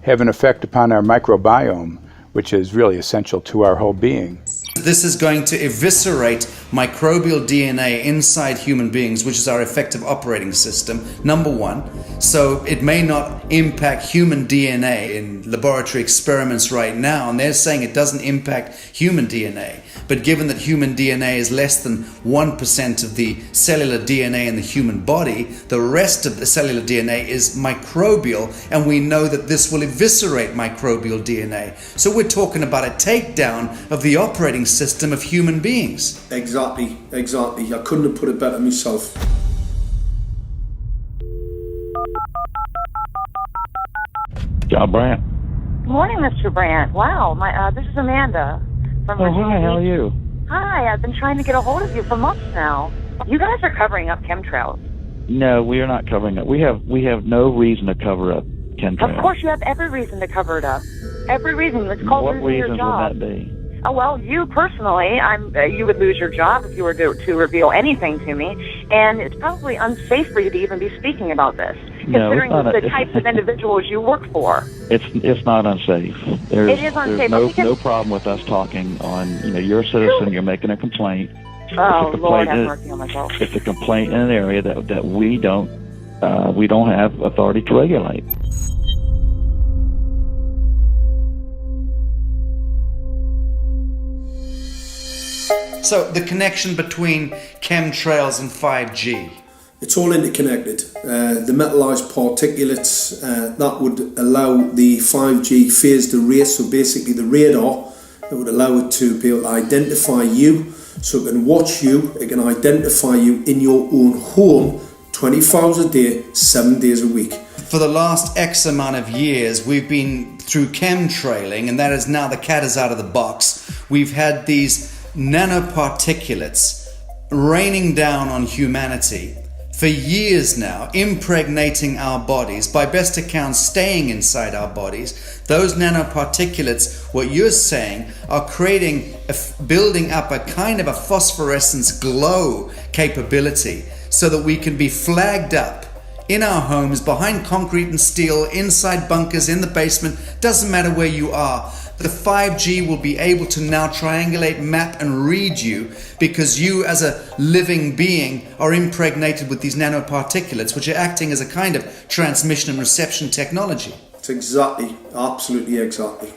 have an effect upon our microbiome, which is really essential to our whole being. This is going to eviscerate microbial DNA inside human beings, which is our effective operating system, number one. So it may not impact human DNA in laboratory experiments right now, and they're saying it doesn't impact human DNA. But given that human DNA is less than 1% of the cellular DNA in the human body, the rest of the cellular DNA is microbial, and we know that this will eviscerate microbial DNA. So we're talking about a takedown of the operating system of human beings. Exactly. I couldn't have put it better myself. John Brandt. Good morning, Mr. Brandt. Wow, this is Amanda from Virginia. Hi, how are you? Hi, I've been trying to get a hold of you for months now. You guys are covering up chemtrails. No, we are not covering it. We have no reason to cover up chemtrails. Of course, you have every reason to cover it up. Every reason. It's called What losing your reasons job. would that be? Oh, well, you personally, you would lose your job if you were to reveal anything to me, and it's probably unsafe for you to even be speaking about this, No, considering it's not the types of individuals you work for. It's not unsafe. It is unsafe. There's no problem with us talking on. You're a citizen. You're making a complaint. Oh, Lord, have mercy on myself. It's a complaint in an area that we don't have authority to regulate. So the connection between chemtrails and 5G. It's all interconnected. The metallized particulates that would allow the 5G phased array, so basically the radar that would allow it to be able to identify you, so it can watch you, it can identify you in your own home 24 hours a day, 7 days a week. For the last X amount of years, we've been through chemtrailing, and that is now the cat is out of the box. We've had these nanoparticulates raining down on humanity for years now, impregnating our bodies, by best accounts staying inside our bodies. Those nanoparticulates, what you're saying, are building up a kind of a phosphorescence glow capability so that we can be flagged up in our homes, behind concrete and steel, inside bunkers, in the basement, doesn't matter where you are. The 5G will be able to now triangulate, map and read you, because you as a living being are impregnated with these nanoparticulates, which are acting as a kind of transmission and reception technology. It's exactly, absolutely exactly.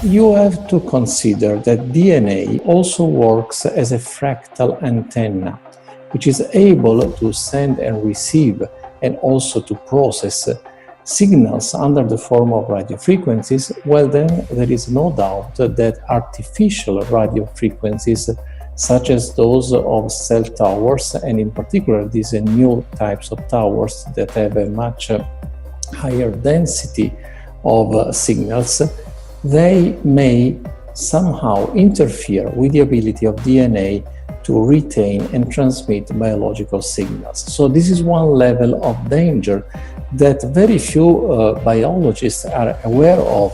You have to consider that DNA also works as a fractal antenna, which is able to send and receive and also to process signals under the form of radio frequencies. Well, then there is no doubt that artificial radio frequencies, such as those of cell towers, and in particular these new types of towers that have a much higher density of signals, they may somehow interfere with the ability of DNA to retain and transmit biological signals. So this is one level of danger that very few biologists are aware of.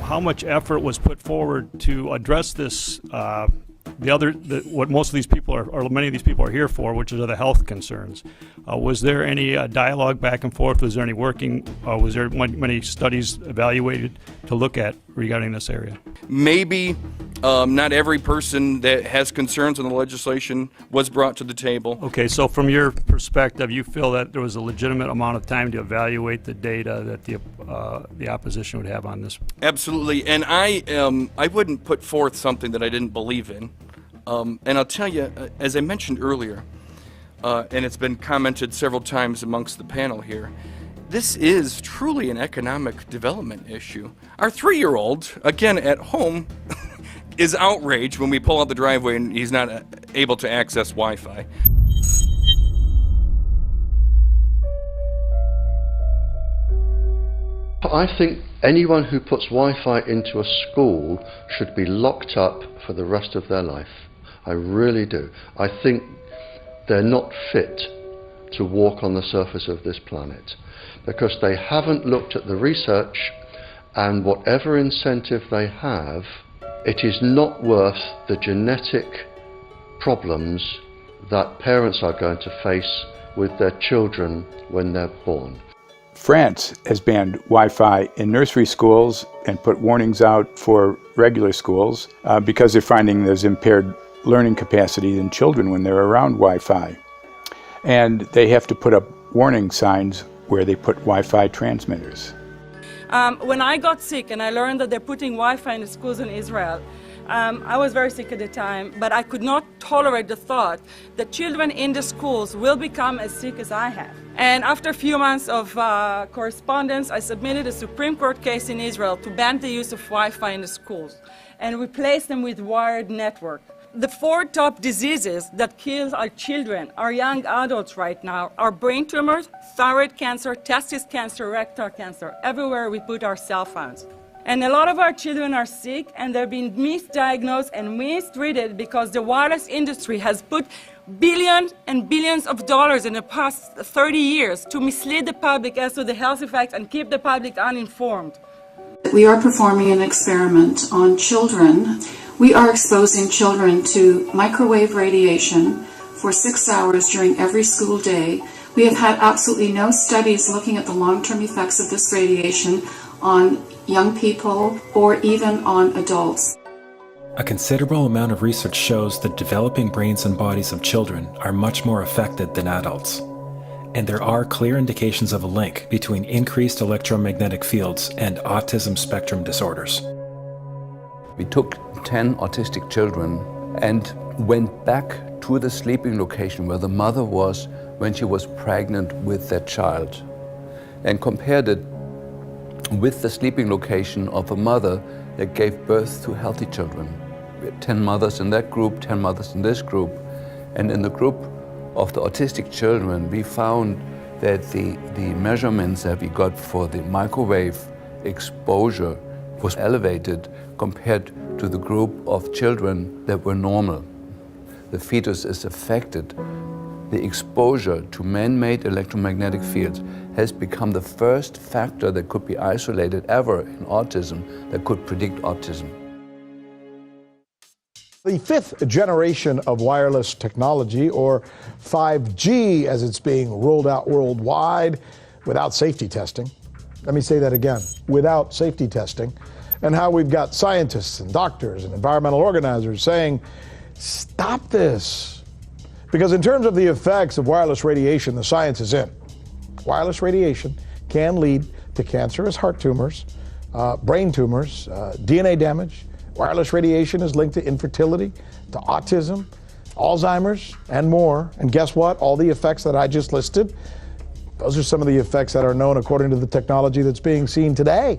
How much effort was put forward to address this, what most of these people are, or many of these people are here for, which are the health concerns? Was there any dialogue back and forth? Was there any working, was there many studies evaluated to look at regarding this area? Maybe not every person that has concerns on the legislation was brought to the table. Okay, so from your perspective, you feel that there was a legitimate amount of time to evaluate the data that the opposition would have on this? Absolutely, and I wouldn't put forth something that I didn't believe in. And I'll tell you, as I mentioned earlier, and it's been commented several times amongst the panel here, this is truly an economic development issue. Our 3-year-old, again at home, is outraged when we pull out the driveway and he's not able to access Wi-Fi. I think anyone who puts Wi-Fi into a school should be locked up for the rest of their life. I really do. I think they're not fit to walk on the surface of this planet because they haven't looked at the research, and whatever incentive they have, it is not worth the genetic problems that parents are going to face with their children when they're born. France has banned Wi-Fi in nursery schools and put warnings out for regular schools because they're finding there's impaired learning capacity in children when they're around Wi-Fi. And they have to put up warning signs where they put Wi-Fi transmitters. When I got sick and I learned that they're putting Wi-Fi in the schools in Israel, I was very sick at the time, but I could not tolerate the thought that children in the schools will become as sick as I have. And after a few months of correspondence, I submitted a Supreme Court case in Israel to ban the use of Wi-Fi in the schools and replace them with wired network. The 4 top diseases that kill our children, our young adults right now, are brain tumors, thyroid cancer, testis cancer, rectal cancer, everywhere we put our cell phones. And a lot of our children are sick and they're being misdiagnosed and mistreated because the wireless industry has put billions and billions of dollars in the past 30 years to mislead the public as to the health effects and keep the public uninformed. We are performing an experiment on children. We are exposing children to microwave radiation for 6 hours during every school day. We have had absolutely no studies looking at the long-term effects of this radiation on young people or even on adults. A considerable amount of research shows that developing brains and bodies of children are much more affected than adults. And there are clear indications of a link between increased electromagnetic fields and autism spectrum disorders. We took 10 autistic children and went back to the sleeping location where the mother was when she was pregnant with that child and compared it with the sleeping location of a mother that gave birth to healthy children. We had 10 mothers in that group, 10 mothers in this group, and in the group of the autistic children, we found that the measurements that we got for the microwave exposure was elevated compared to the group of children that were normal. The fetus is affected. The exposure to man-made electromagnetic fields has become the first factor that could be isolated ever in autism that could predict autism. The fifth generation of wireless technology, or 5G as it's being rolled out worldwide without safety testing. Let me say that again, without safety testing. And how we've got scientists and doctors and environmental organizers saying, stop this. Because in terms of the effects of wireless radiation, the science is in. Wireless radiation can lead to cancerous heart tumors, brain tumors, DNA damage. Wireless radiation is linked to infertility, to autism, Alzheimer's, and more. And guess what? All the effects that I just listed, those are some of the effects that are known according to the technology that's being seen today.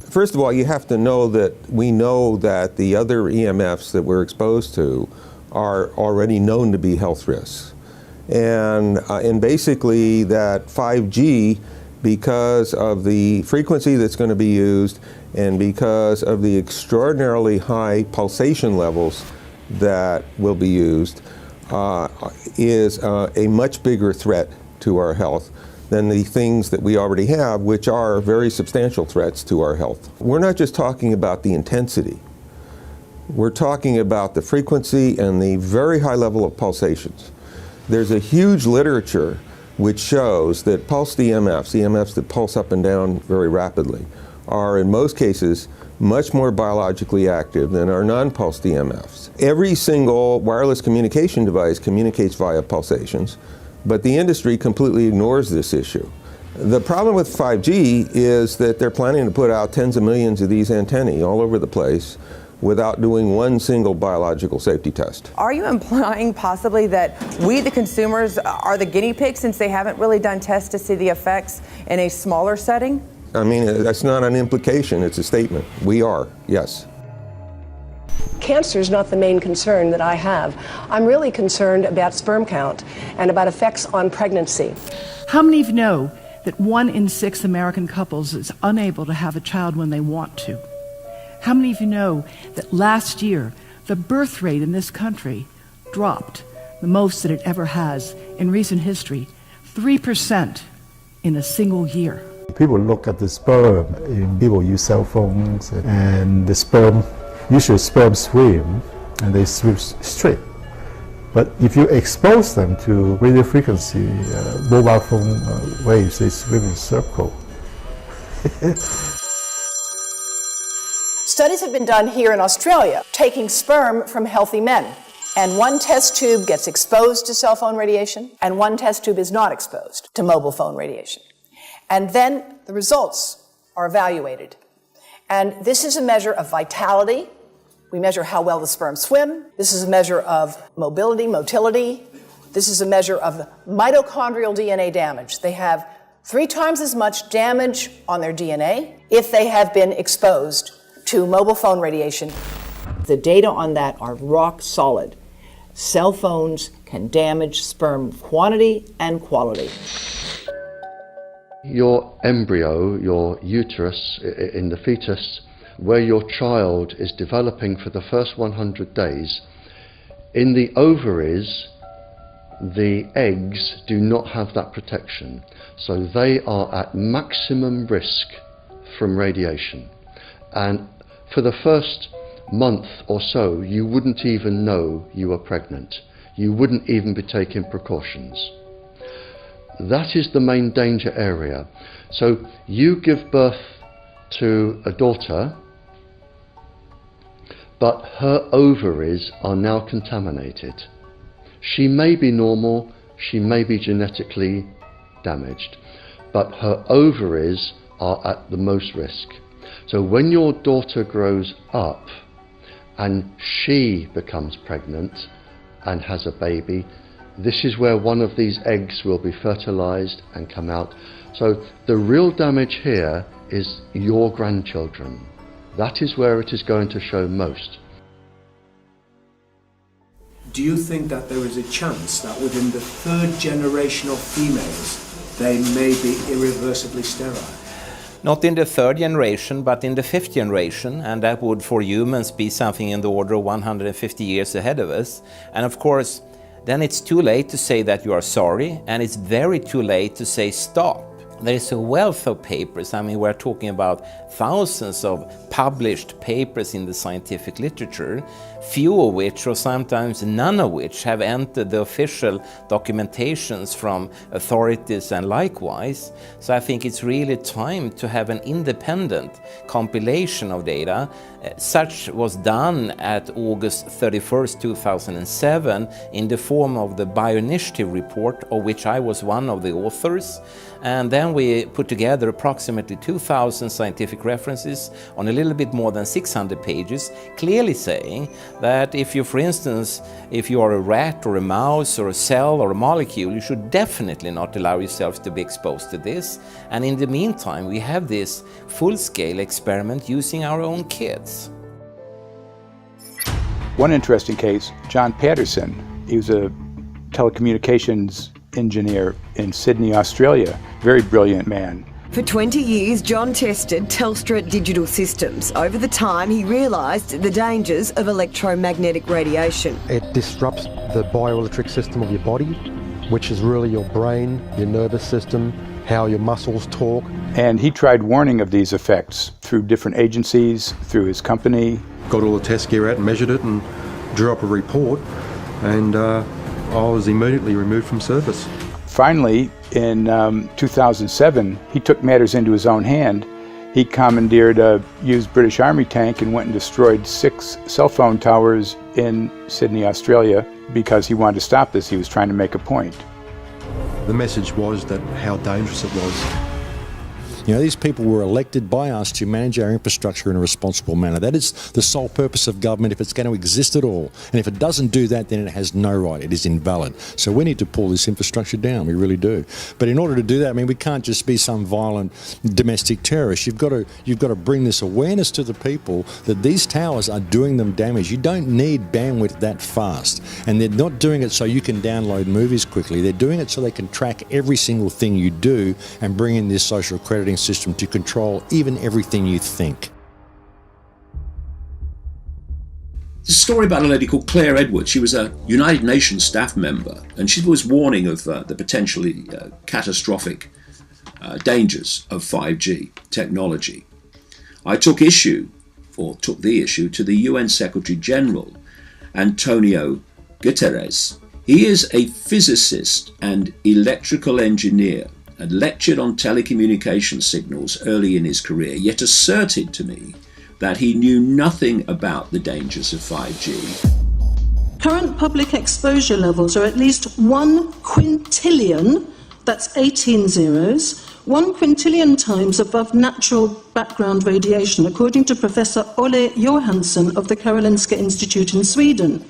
First of all, you have to know that we know that the other EMFs that we're exposed to are already known to be health risks. And basically that 5G, because of the frequency that's going to be used and because of the extraordinarily high pulsation levels that will be used, is a much bigger threat to our health than the things that we already have, which are very substantial threats to our health. We're not just talking about the intensity. We're talking about the frequency and the very high level of pulsations. There's a huge literature which shows that pulsed EMFs that pulse up and down very rapidly, are in most cases much more biologically active than our non-pulsed EMFs. Every single wireless communication device communicates via pulsations, but the industry completely ignores this issue. The problem with 5G is that they're planning to put out tens of millions of these antennae all over the place without doing one single biological safety test. Are you implying possibly that we, the consumers, are the guinea pigs since they haven't really done tests to see the effects in a smaller setting? I mean, that's not an implication, it's a statement. We are, yes. Cancer is not the main concern that I have. I'm really concerned about sperm count and about effects on pregnancy. How many of you know that 1 in 6 American couples is unable to have a child when they want to? How many of you know that last year the birth rate in this country dropped the most that it ever has in recent history, 3% in a single year? People look at the sperm, and people use cell phones, and the sperm, usually sperm swim, and they swim straight. But if you expose them to radio frequency, mobile phone waves, they swim in a circle. Studies have been done here in Australia, taking sperm from healthy men. And one test tube gets exposed to cell phone radiation, and one test tube is not exposed to mobile phone radiation. And then the results are evaluated. And this is a measure of vitality. We measure how well the sperm swim. This is a measure of motility. This is a measure of mitochondrial DNA damage. They have 3 times as much damage on their DNA if they have been exposed to mobile phone radiation. The data on that are rock solid. Cell phones can damage sperm quantity and quality. Your embryo, your uterus in the fetus, where your child is developing for the first 100 days, in the ovaries, the eggs do not have that protection. So they are at maximum risk from radiation. And for the first month or so, you wouldn't even know you were pregnant. You wouldn't even be taking precautions. That is the main danger area. So you give birth to a daughter, but her ovaries are now contaminated. She may be normal, she may be genetically damaged, but her ovaries are at the most risk. So when your daughter grows up and she becomes pregnant and has a baby, this is where one of these eggs will be fertilized and come out. So the real damage here is your grandchildren. That is where it is going to show most. Do you think that there is a chance that within the third generation of females, they may be irreversibly sterile? Not in the third generation, but in the fifth generation, and that would for humans be something in the order of 150 years ahead of us. And of course, then it's too late to say that you are sorry, and it's very too late to say stop. There is a wealth of papers. I mean, we're talking about thousands of published papers in the scientific literature, few of which, or sometimes none of which, have entered the official documentations from authorities and likewise. So I think it's really time to have an independent compilation of data. Such was done at August 31st, 2007 in the form of the Bioinitiative report, of which I was one of the authors. And then we put together approximately 2,000 scientific references on a little bit more than 600 pages, clearly saying that if you, for instance, if you are a rat or a mouse or a cell or a molecule, you should definitely not allow yourself to be exposed to this. And in the meantime, we have this full-scale experiment using our own kids. One interesting case, John Patterson, he was a telecommunications engineer in Sydney, Australia. Very brilliant man. For 20 years, John tested Telstra digital systems. Over the time, he realised the dangers of electromagnetic radiation. It disrupts the bioelectric system of your body, which is really your brain, your nervous system, how your muscles talk. And he tried warning of these effects through different agencies, through his company. Got all the test gear out and measured it and drew up a report, and I was immediately removed from service. Finally, in 2007, he took matters into his own hand. He commandeered a used British Army tank and went and destroyed 6 cell phone towers in Sydney, Australia, because he wanted to stop this. He was trying to make a point. The message was that how dangerous it was. You know, these people were elected by us to manage our infrastructure in a responsible manner. That is the sole purpose of government if it's going to exist at all. And if it doesn't do that, then it has no right. It is invalid. So we need to pull this infrastructure down. We really do. But in order to do that, I mean, we can't just be some violent domestic terrorist. You've got to bring this awareness to the people that these towers are doing them damage. You don't need bandwidth that fast. And they're not doing it so you can download movies quickly. They're doing it so they can track every single thing you do and bring in this social crediting system to control even everything you think. There's a story about a lady called Claire Edwards. She was a United Nations staff member, and she was warning of the potentially catastrophic dangers of 5G technology. I took the issue to the UN Secretary General, Antonio Guterres. He is a physicist and electrical engineer, and lectured on telecommunication signals early in his career, yet asserted to me that he knew nothing about the dangers of 5G. Current public exposure levels are at least 1 quintillion, that's 18 zeros, 1 quintillion times above natural background radiation, according to Professor Olle Johansson of the Karolinska Institute in Sweden.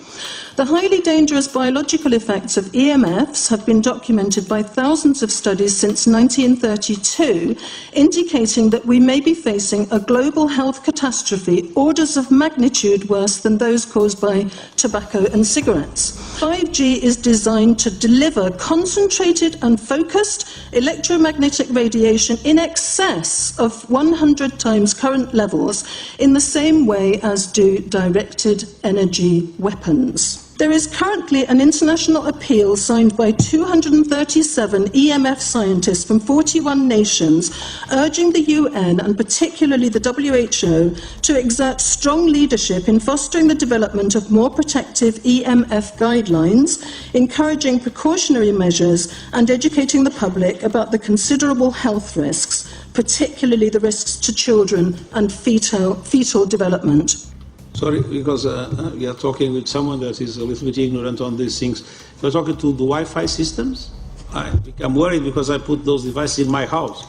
The highly dangerous biological effects of EMFs have been documented by thousands of studies since 1932, indicating that we may be facing a global health catastrophe orders of magnitude worse than those caused by tobacco and cigarettes. 5G is designed to deliver concentrated and focused electromagnetic radiation in excess of 100 times current levels in the same way as do directed energy weapons. There is currently an international appeal signed by 237 EMF scientists from 41 nations urging the UN and particularly the WHO to exert strong leadership in fostering the development of more protective EMF guidelines, encouraging precautionary measures and educating the public about the considerable health risks, particularly the risks to children and fetal development. Sorry, because we are talking with someone that is a little bit ignorant on these things. We're talking to the Wi-Fi systems. I become worried because I put those devices in my house.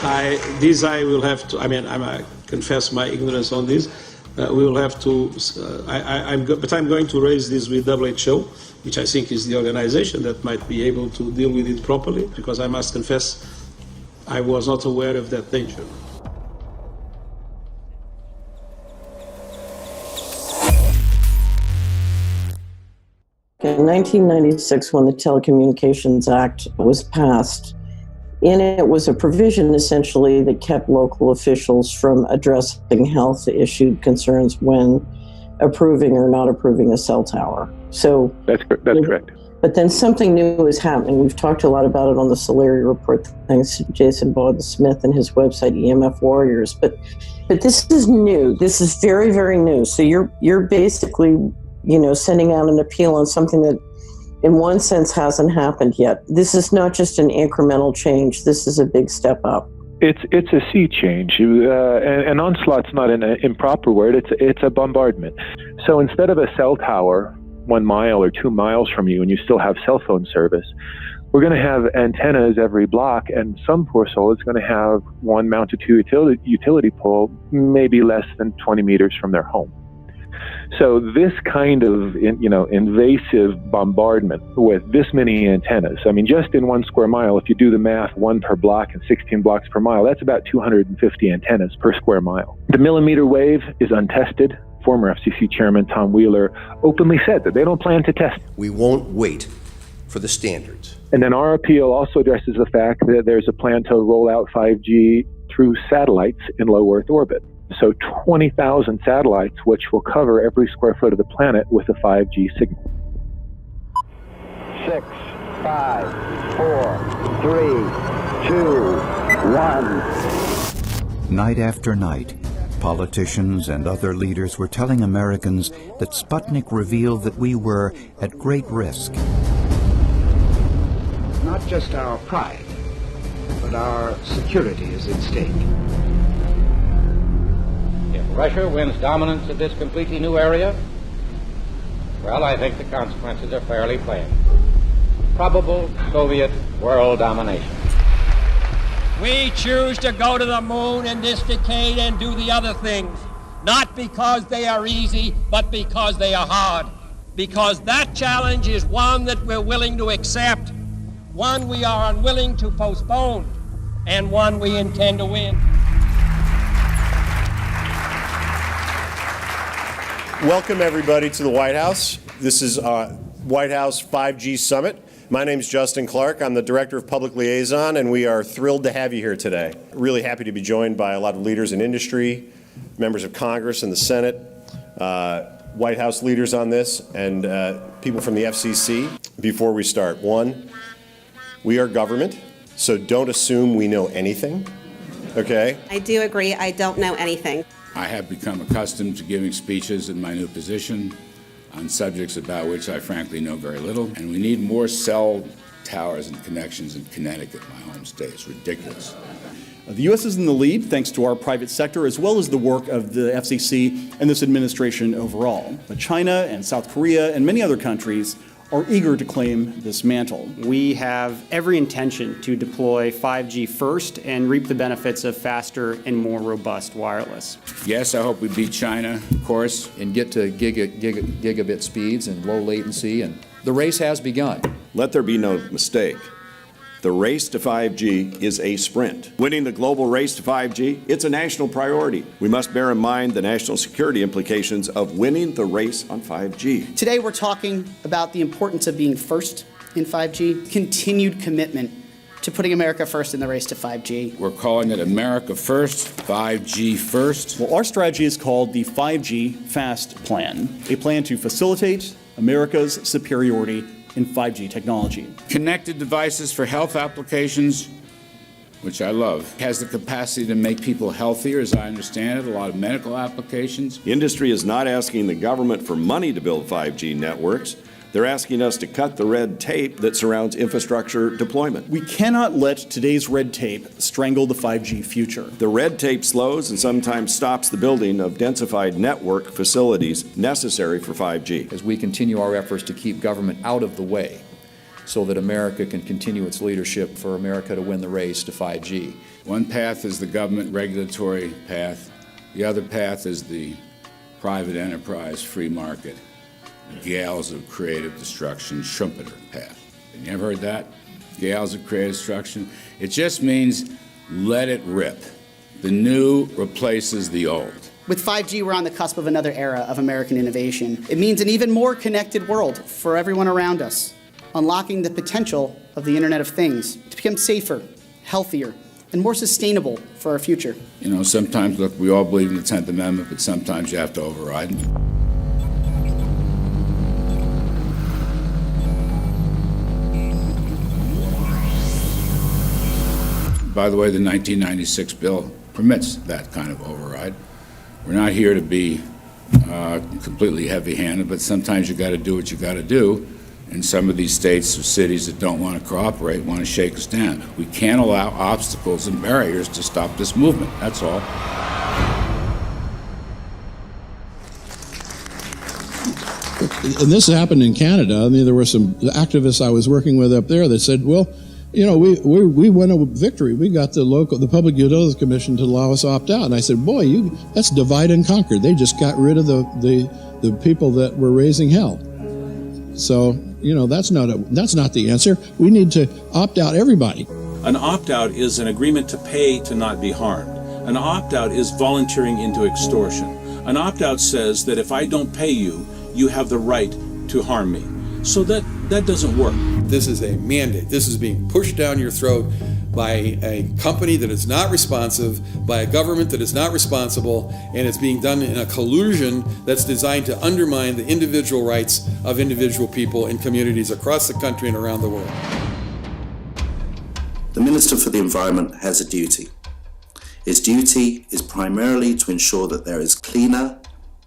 I will have to, I confess my ignorance on this. We will have to, but I'm going to raise this with WHO, which I think is the organization that might be able to deal with it properly, because I must confess I was not aware of that danger. In 1996, when the Telecommunications Act was passed, in it was a provision essentially that kept local officials from addressing health issue concerns when approving or not approving a cell tower. So that's correct. But then something new is happening. We've talked a lot about it on the Solari report, thanks to Jason Bogdan-Smith and his website EMF Warriors. But this is new. This is very, very new. So you're basically, sending out an appeal on something that in one sense hasn't happened yet. This is not just an incremental change. This is a big step up. It's a sea change. An onslaught's not an improper word. It's a bombardment. So instead of a cell tower 1 mile or 2 miles from you and you still have cell phone service, we're going to have antennas every block, and some poor soul is going to have one mounted to a utility pole maybe less than 20 meters from their home. So this kind of, invasive bombardment with this many antennas, just in 1 square mile, if you do the math, 1 per block and 16 blocks per mile, that's about 250 antennas per square mile. The millimeter wave is untested. Former FCC Chairman Tom Wheeler openly said that they don't plan to test. We won't wait for the standards. And then our appeal also addresses the fact that there's a plan to roll out 5G through satellites in low Earth orbit. So 20,000 satellites, which will cover every square foot of the planet with a 5G signal. 6, 5, 4, 3, 2, 1. Night after night, politicians and other leaders were telling Americans that Sputnik revealed that we were at great risk. Not just our pride, but our security is at stake. If Russia wins dominance of this completely new area, well, I think the consequences are fairly plain. Probable Soviet world domination. We choose to go to the moon in this decade and do the other things, not because they are easy, but because they are hard. Because that challenge is one that we're willing to accept, one we are unwilling to postpone, and one we intend to win. Welcome, everybody, to the White House. This is White House 5G Summit. My name is Justin Clark. I'm the Director of Public Liaison, and we are thrilled to have you here today. Really happy to be joined by a lot of leaders in industry, members of Congress and the Senate, White House leaders on this, and people from the FCC. Before we start, one, we are government, so don't assume we know anything, okay? I do agree, I don't know anything. I have become accustomed to giving speeches in my new position on subjects about which I frankly know very little, and we need more cell towers and connections in Connecticut, my home state. It's ridiculous. The U.S. is in the lead thanks to our private sector as well as the work of the FCC and this administration overall. But China and South Korea and many other countries are eager to claim this mantle. We have every intention to deploy 5G first and reap the benefits of faster and more robust wireless. Yes, I hope we beat China, of course. And get to gigabit speeds and low latency, and the race has begun. Let there be no mistake. The race to 5G is a sprint. Winning the global race to 5G, it's a national priority. We must bear in mind the national security implications of winning the race on 5G. Today we're talking about the importance of being first in 5G, continued commitment to putting America first in the race to 5G. We're calling it America First, 5G First. Well, our strategy is called the 5G FAST Plan, a plan to facilitate America's superiority in 5G technology. Connected devices for health applications, which I love, has the capacity to make people healthier, as I understand it, a lot of medical applications. Industry is not asking the government for money to build 5G networks. They're asking us to cut the red tape that surrounds infrastructure deployment. We cannot let today's red tape strangle the 5G future. The red tape slows and sometimes stops the building of densified network facilities necessary for 5G. As we continue our efforts to keep government out of the way, so that America can continue its leadership for America to win the race to 5G. One path is the government regulatory path. The other path is the private enterprise free market, gales of creative destruction Schumpeter path. Have you ever heard that? Gales of creative destruction? It just means let it rip. The new replaces the old. With 5G, we're on the cusp of another era of American innovation. It means an even more connected world for everyone around us, unlocking the potential of the Internet of Things to become safer, healthier, and more sustainable for our future. You know, sometimes, look, we all believe in the 10th Amendment, but sometimes you have to override it. By the way, the 1996 bill permits that kind of override. We're not here to be completely heavy-handed, but sometimes you got to do what you got to do. And some of these states or cities that don't want to cooperate want to shake us down. We can't allow obstacles and barriers to stop this movement. That's all. And this happened in Canada. I mean, there were some activists I was working with up there that said, well, you know, we won a victory. We got the Public Utilities Commission to allow us to opt out. And I said, boy, that's divide and conquer. They just got rid of the people that were raising hell. So, you know, that's not the answer. We need to opt out everybody. An opt-out is an agreement to pay to not be harmed. An opt-out is volunteering into extortion. An opt-out says that if I don't pay you, you have the right to harm me. So that doesn't work. This is a mandate. This is being pushed down your throat by a company that is not responsive, by a government that is not responsible, and it's being done in a collusion that's designed to undermine the individual rights of individual people in communities across the country and around the world. The Minister for the Environment has a duty. His duty is primarily to ensure that there is cleaner,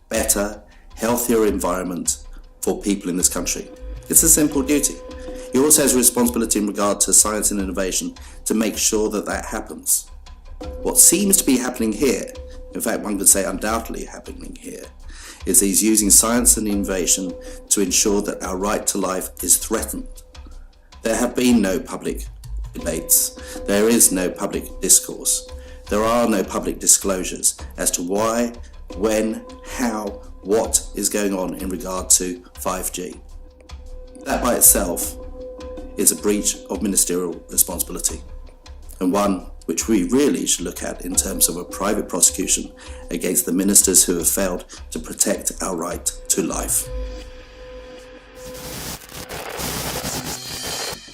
better, healthier environment for people in this country. It's a simple duty. He also has a responsibility in regard to science and innovation to make sure that that happens. What seems to be happening here, in fact one could say undoubtedly happening here, is he's using science and innovation to ensure that our right to life is threatened. There have been no public debates. There is no public discourse. There are no public disclosures as to why, when, how, what is going on in regard to 5G. That by itself is a breach of ministerial responsibility, and one which we really should look at in terms of a private prosecution against the ministers who have failed to protect our right to life.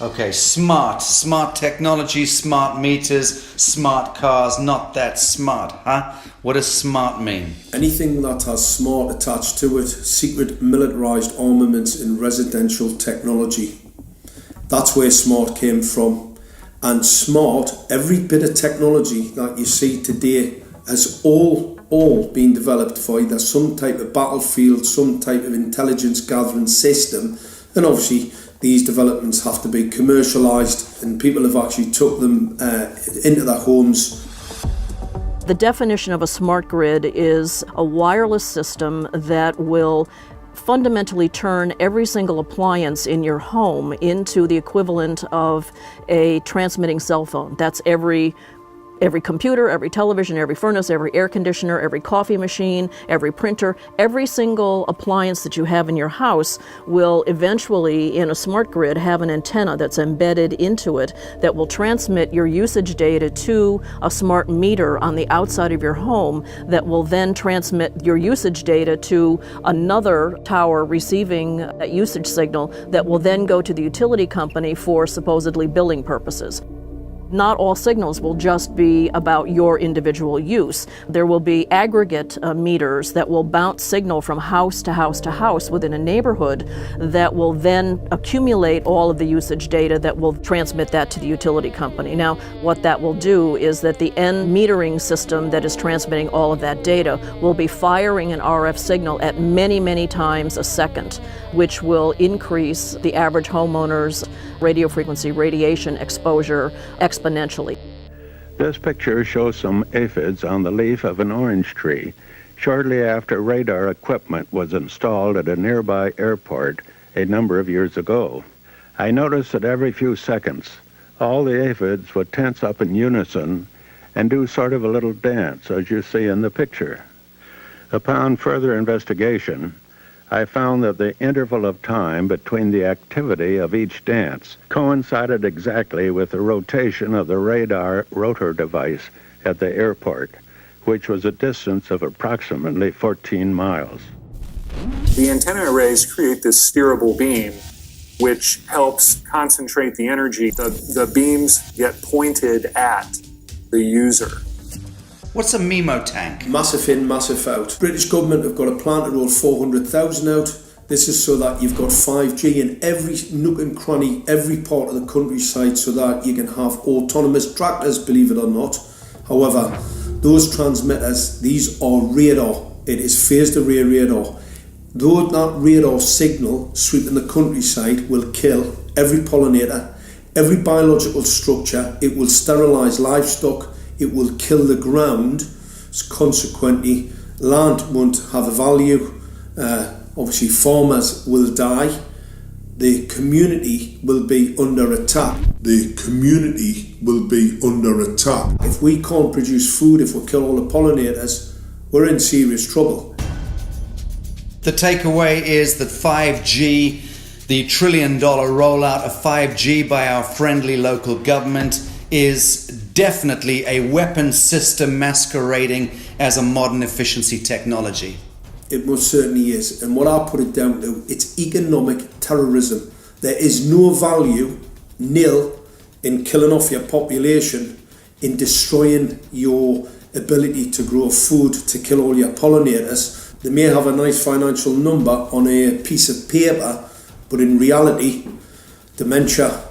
Okay, smart technology, smart meters, smart cars, not that smart, huh? What does smart mean? Anything that has smart attached to it, secret militarised armaments in residential technology. That's where smart came from. And smart, every bit of technology that you see today has all been developed for either some type of battlefield, some type of intelligence gathering system, and obviously these developments have to be commercialised, and people have actually took them into their homes. The definition of a smart grid is a wireless system that will fundamentally turn every single appliance in your home into the equivalent of a transmitting cell phone. That's every computer, every television, every furnace, every air conditioner, every coffee machine, every printer, every single appliance that you have in your house will eventually, in a smart grid, have an antenna that's embedded into it that will transmit your usage data to a smart meter on the outside of your home that will then transmit your usage data to another tower receiving that usage signal that will then go to the utility company for supposedly billing purposes. Not all signals will just be about your individual use. There will be aggregate meters that will bounce signal from house to house to house within a neighborhood that will then accumulate all of the usage data that will transmit that to the utility company. Now, what that will do is that the end metering system that is transmitting all of that data will be firing an RF signal at many, many times a second, which will increase the average homeowner's radio frequency radiation exposure exponentially. This picture shows some aphids on the leaf of an orange tree shortly after radar equipment was installed at a nearby airport a number of years ago. I noticed that every few seconds, all the aphids would tense up in unison and do sort of a little dance, as you see in the picture. Upon further investigation, I found that the interval of time between the activity of each dance coincided exactly with the rotation of the radar rotor device at the airport, which was a distance of approximately 14 miles. The antenna arrays create this steerable beam, which helps concentrate the energy. The beams get pointed at the user. What's a MIMO tank? Massive in, massive out. British government have got a plan to roll 400,000 out. This is so that you've got 5G in every nook and cranny, every part of the countryside, so that you can have autonomous tractors, believe it or not. However, those transmitters, these are radar. It is phased array radar. Though that radar signal sweeping the countryside will kill every pollinator, every biological structure, it will sterilise livestock, it will kill the ground, so consequently land won't have a value, obviously farmers will die, the community will be under attack. If we can't produce food, if we kill all the pollinators, we're in serious trouble. The takeaway is that 5G, the $1 trillion rollout of 5G by our friendly local government, is definitely a weapon system masquerading as a modern efficiency technology. It most certainly is, and what I put it down to, it's economic terrorism. There is no value, nil, in killing off your population, in destroying your ability to grow food, to kill all your pollinators. They may have a nice financial number on a piece of paper, but in reality, dementia,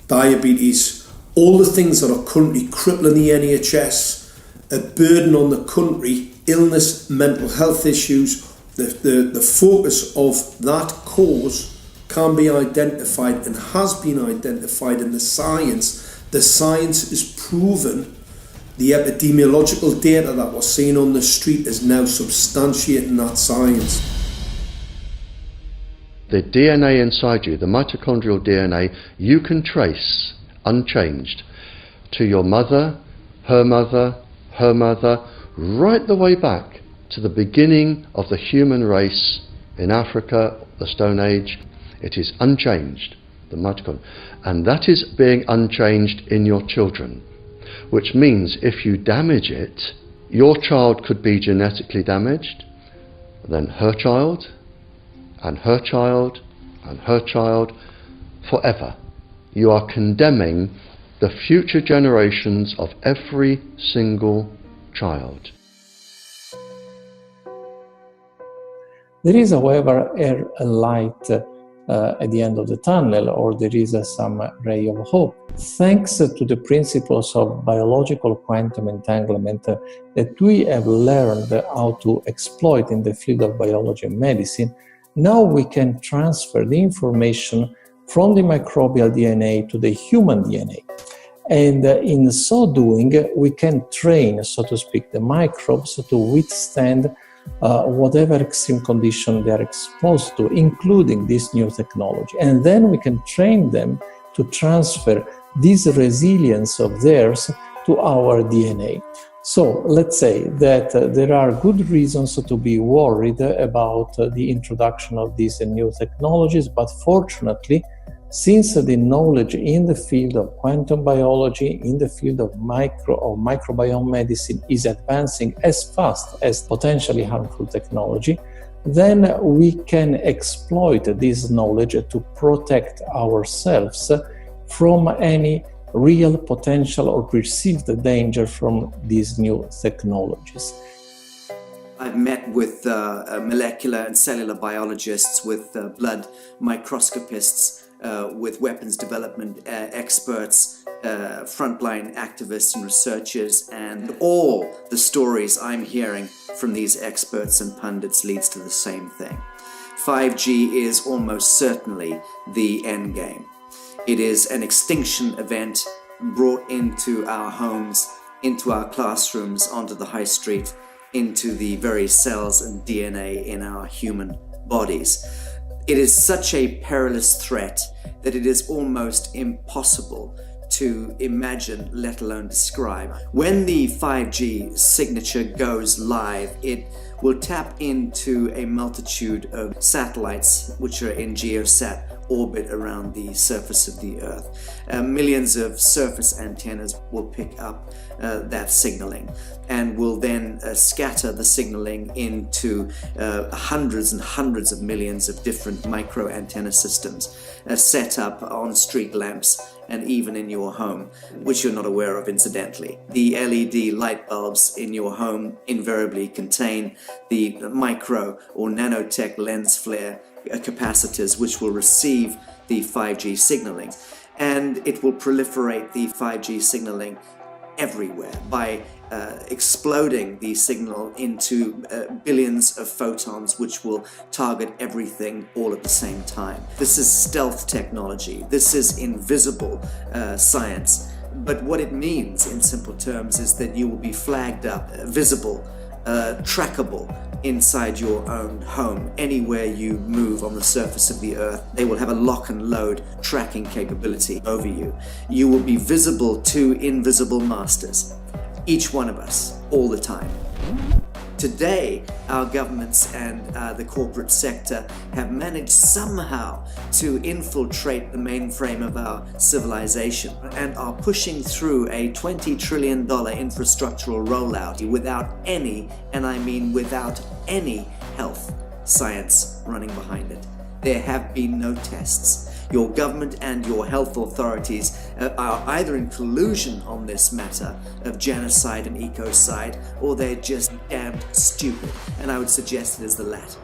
diabetes, all the things that are currently crippling the NHS, a burden on the country, illness, mental health issues, the focus of that cause can be identified and has been identified in the science. The science is proven. The epidemiological data that we're seeing on the street is now substantiating that science. The DNA inside you, the mitochondrial DNA, you can trace unchanged to your mother, her mother, her mother, right the way back to the beginning of the human race in Africa, the Stone Age. It is unchanged, the mitochondria, and that is being unchanged in your children, which means if you damage it, your child could be genetically damaged, then her child, and her child, and her child, forever. You are condemning the future generations of every single child. There is, however, a light at the end of the tunnel, or there is some ray of hope. Thanks to the principles of biological quantum entanglement that we have learned how to exploit in the field of biology and medicine, now we can transfer the information from the microbial DNA to the human DNA. And in so doing, we can train, so to speak, the microbes to withstand whatever extreme condition they are exposed to, including this new technology. And then we can train them to transfer this resilience of theirs to our DNA. So let's say that there are good reasons to be worried about the introduction of these new technologies, but fortunately, since the knowledge in the field of quantum biology, in the field of microbiome medicine is advancing as fast as potentially harmful technology, then we can exploit this knowledge to protect ourselves from any real potential or perceived danger from these new technologies. I've met with molecular and cellular biologists, with blood microscopists, with weapons development experts, frontline activists and researchers, and all the stories I'm hearing from these experts and pundits leads to the same thing. 5G is almost certainly the end game. It is an extinction event brought into our homes, into our classrooms, onto the high street, into the very cells and DNA in our human bodies. It is such a perilous threat that it is almost impossible to imagine, let alone describe. When the 5G signature goes live, it will tap into a multitude of satellites which are in geosat orbit around the surface of the Earth. Millions of surface antennas will pick up that signaling and will then scatter the signaling into hundreds and hundreds of millions of different micro antenna systems set up on street lamps and even in your home, which you're not aware of incidentally. The LED light bulbs in your home invariably contain the micro or nanotech lens flare capacitors which will receive the 5G signaling, and it will proliferate the 5G signaling everywhere by exploding the signal into billions of photons which will target everything all at the same time. This is stealth technology. This is invisible science. But what it means in simple terms is that you will be flagged up, visible, trackable inside your own home. Anywhere you move on the surface of the Earth, they will have a lock and load tracking capability over you. You will be visible to invisible masters, each one of us, all the time. Today, our governments and the corporate sector have managed somehow to infiltrate the mainframe of our civilization and are pushing through a $20 trillion infrastructural rollout without any, and I mean without any, health science running behind it. There have been no tests. Your government and your health authorities are either in collusion on this matter of genocide and ecocide, or they're just damned stupid, and I would suggest it is the latter.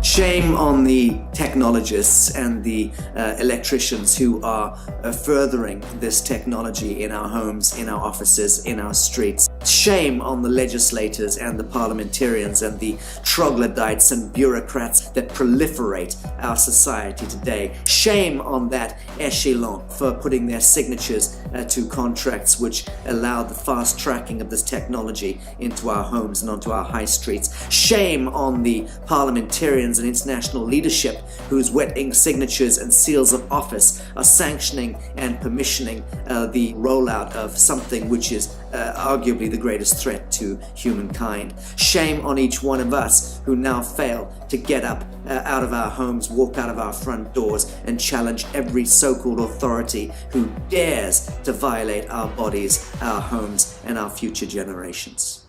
Shame on the technologists and the electricians who are furthering this technology in our homes, in our offices, in our streets. Shame on the legislators and the parliamentarians and the troglodytes and bureaucrats that proliferate our society today. Shame on that echelon for putting their signatures to contracts which allow the fast tracking of this technology into our homes and onto our high streets. Shame on the parliamentarians and international leadership whose wet ink signatures and seals of office are sanctioning and permissioning the rollout of something which is arguably the greatest threat to humankind. Shame on each one of us who now fail to get up out of our homes, walk out of our front doors, and challenge every so-called authority who dares to violate our bodies, our homes, and our future generations.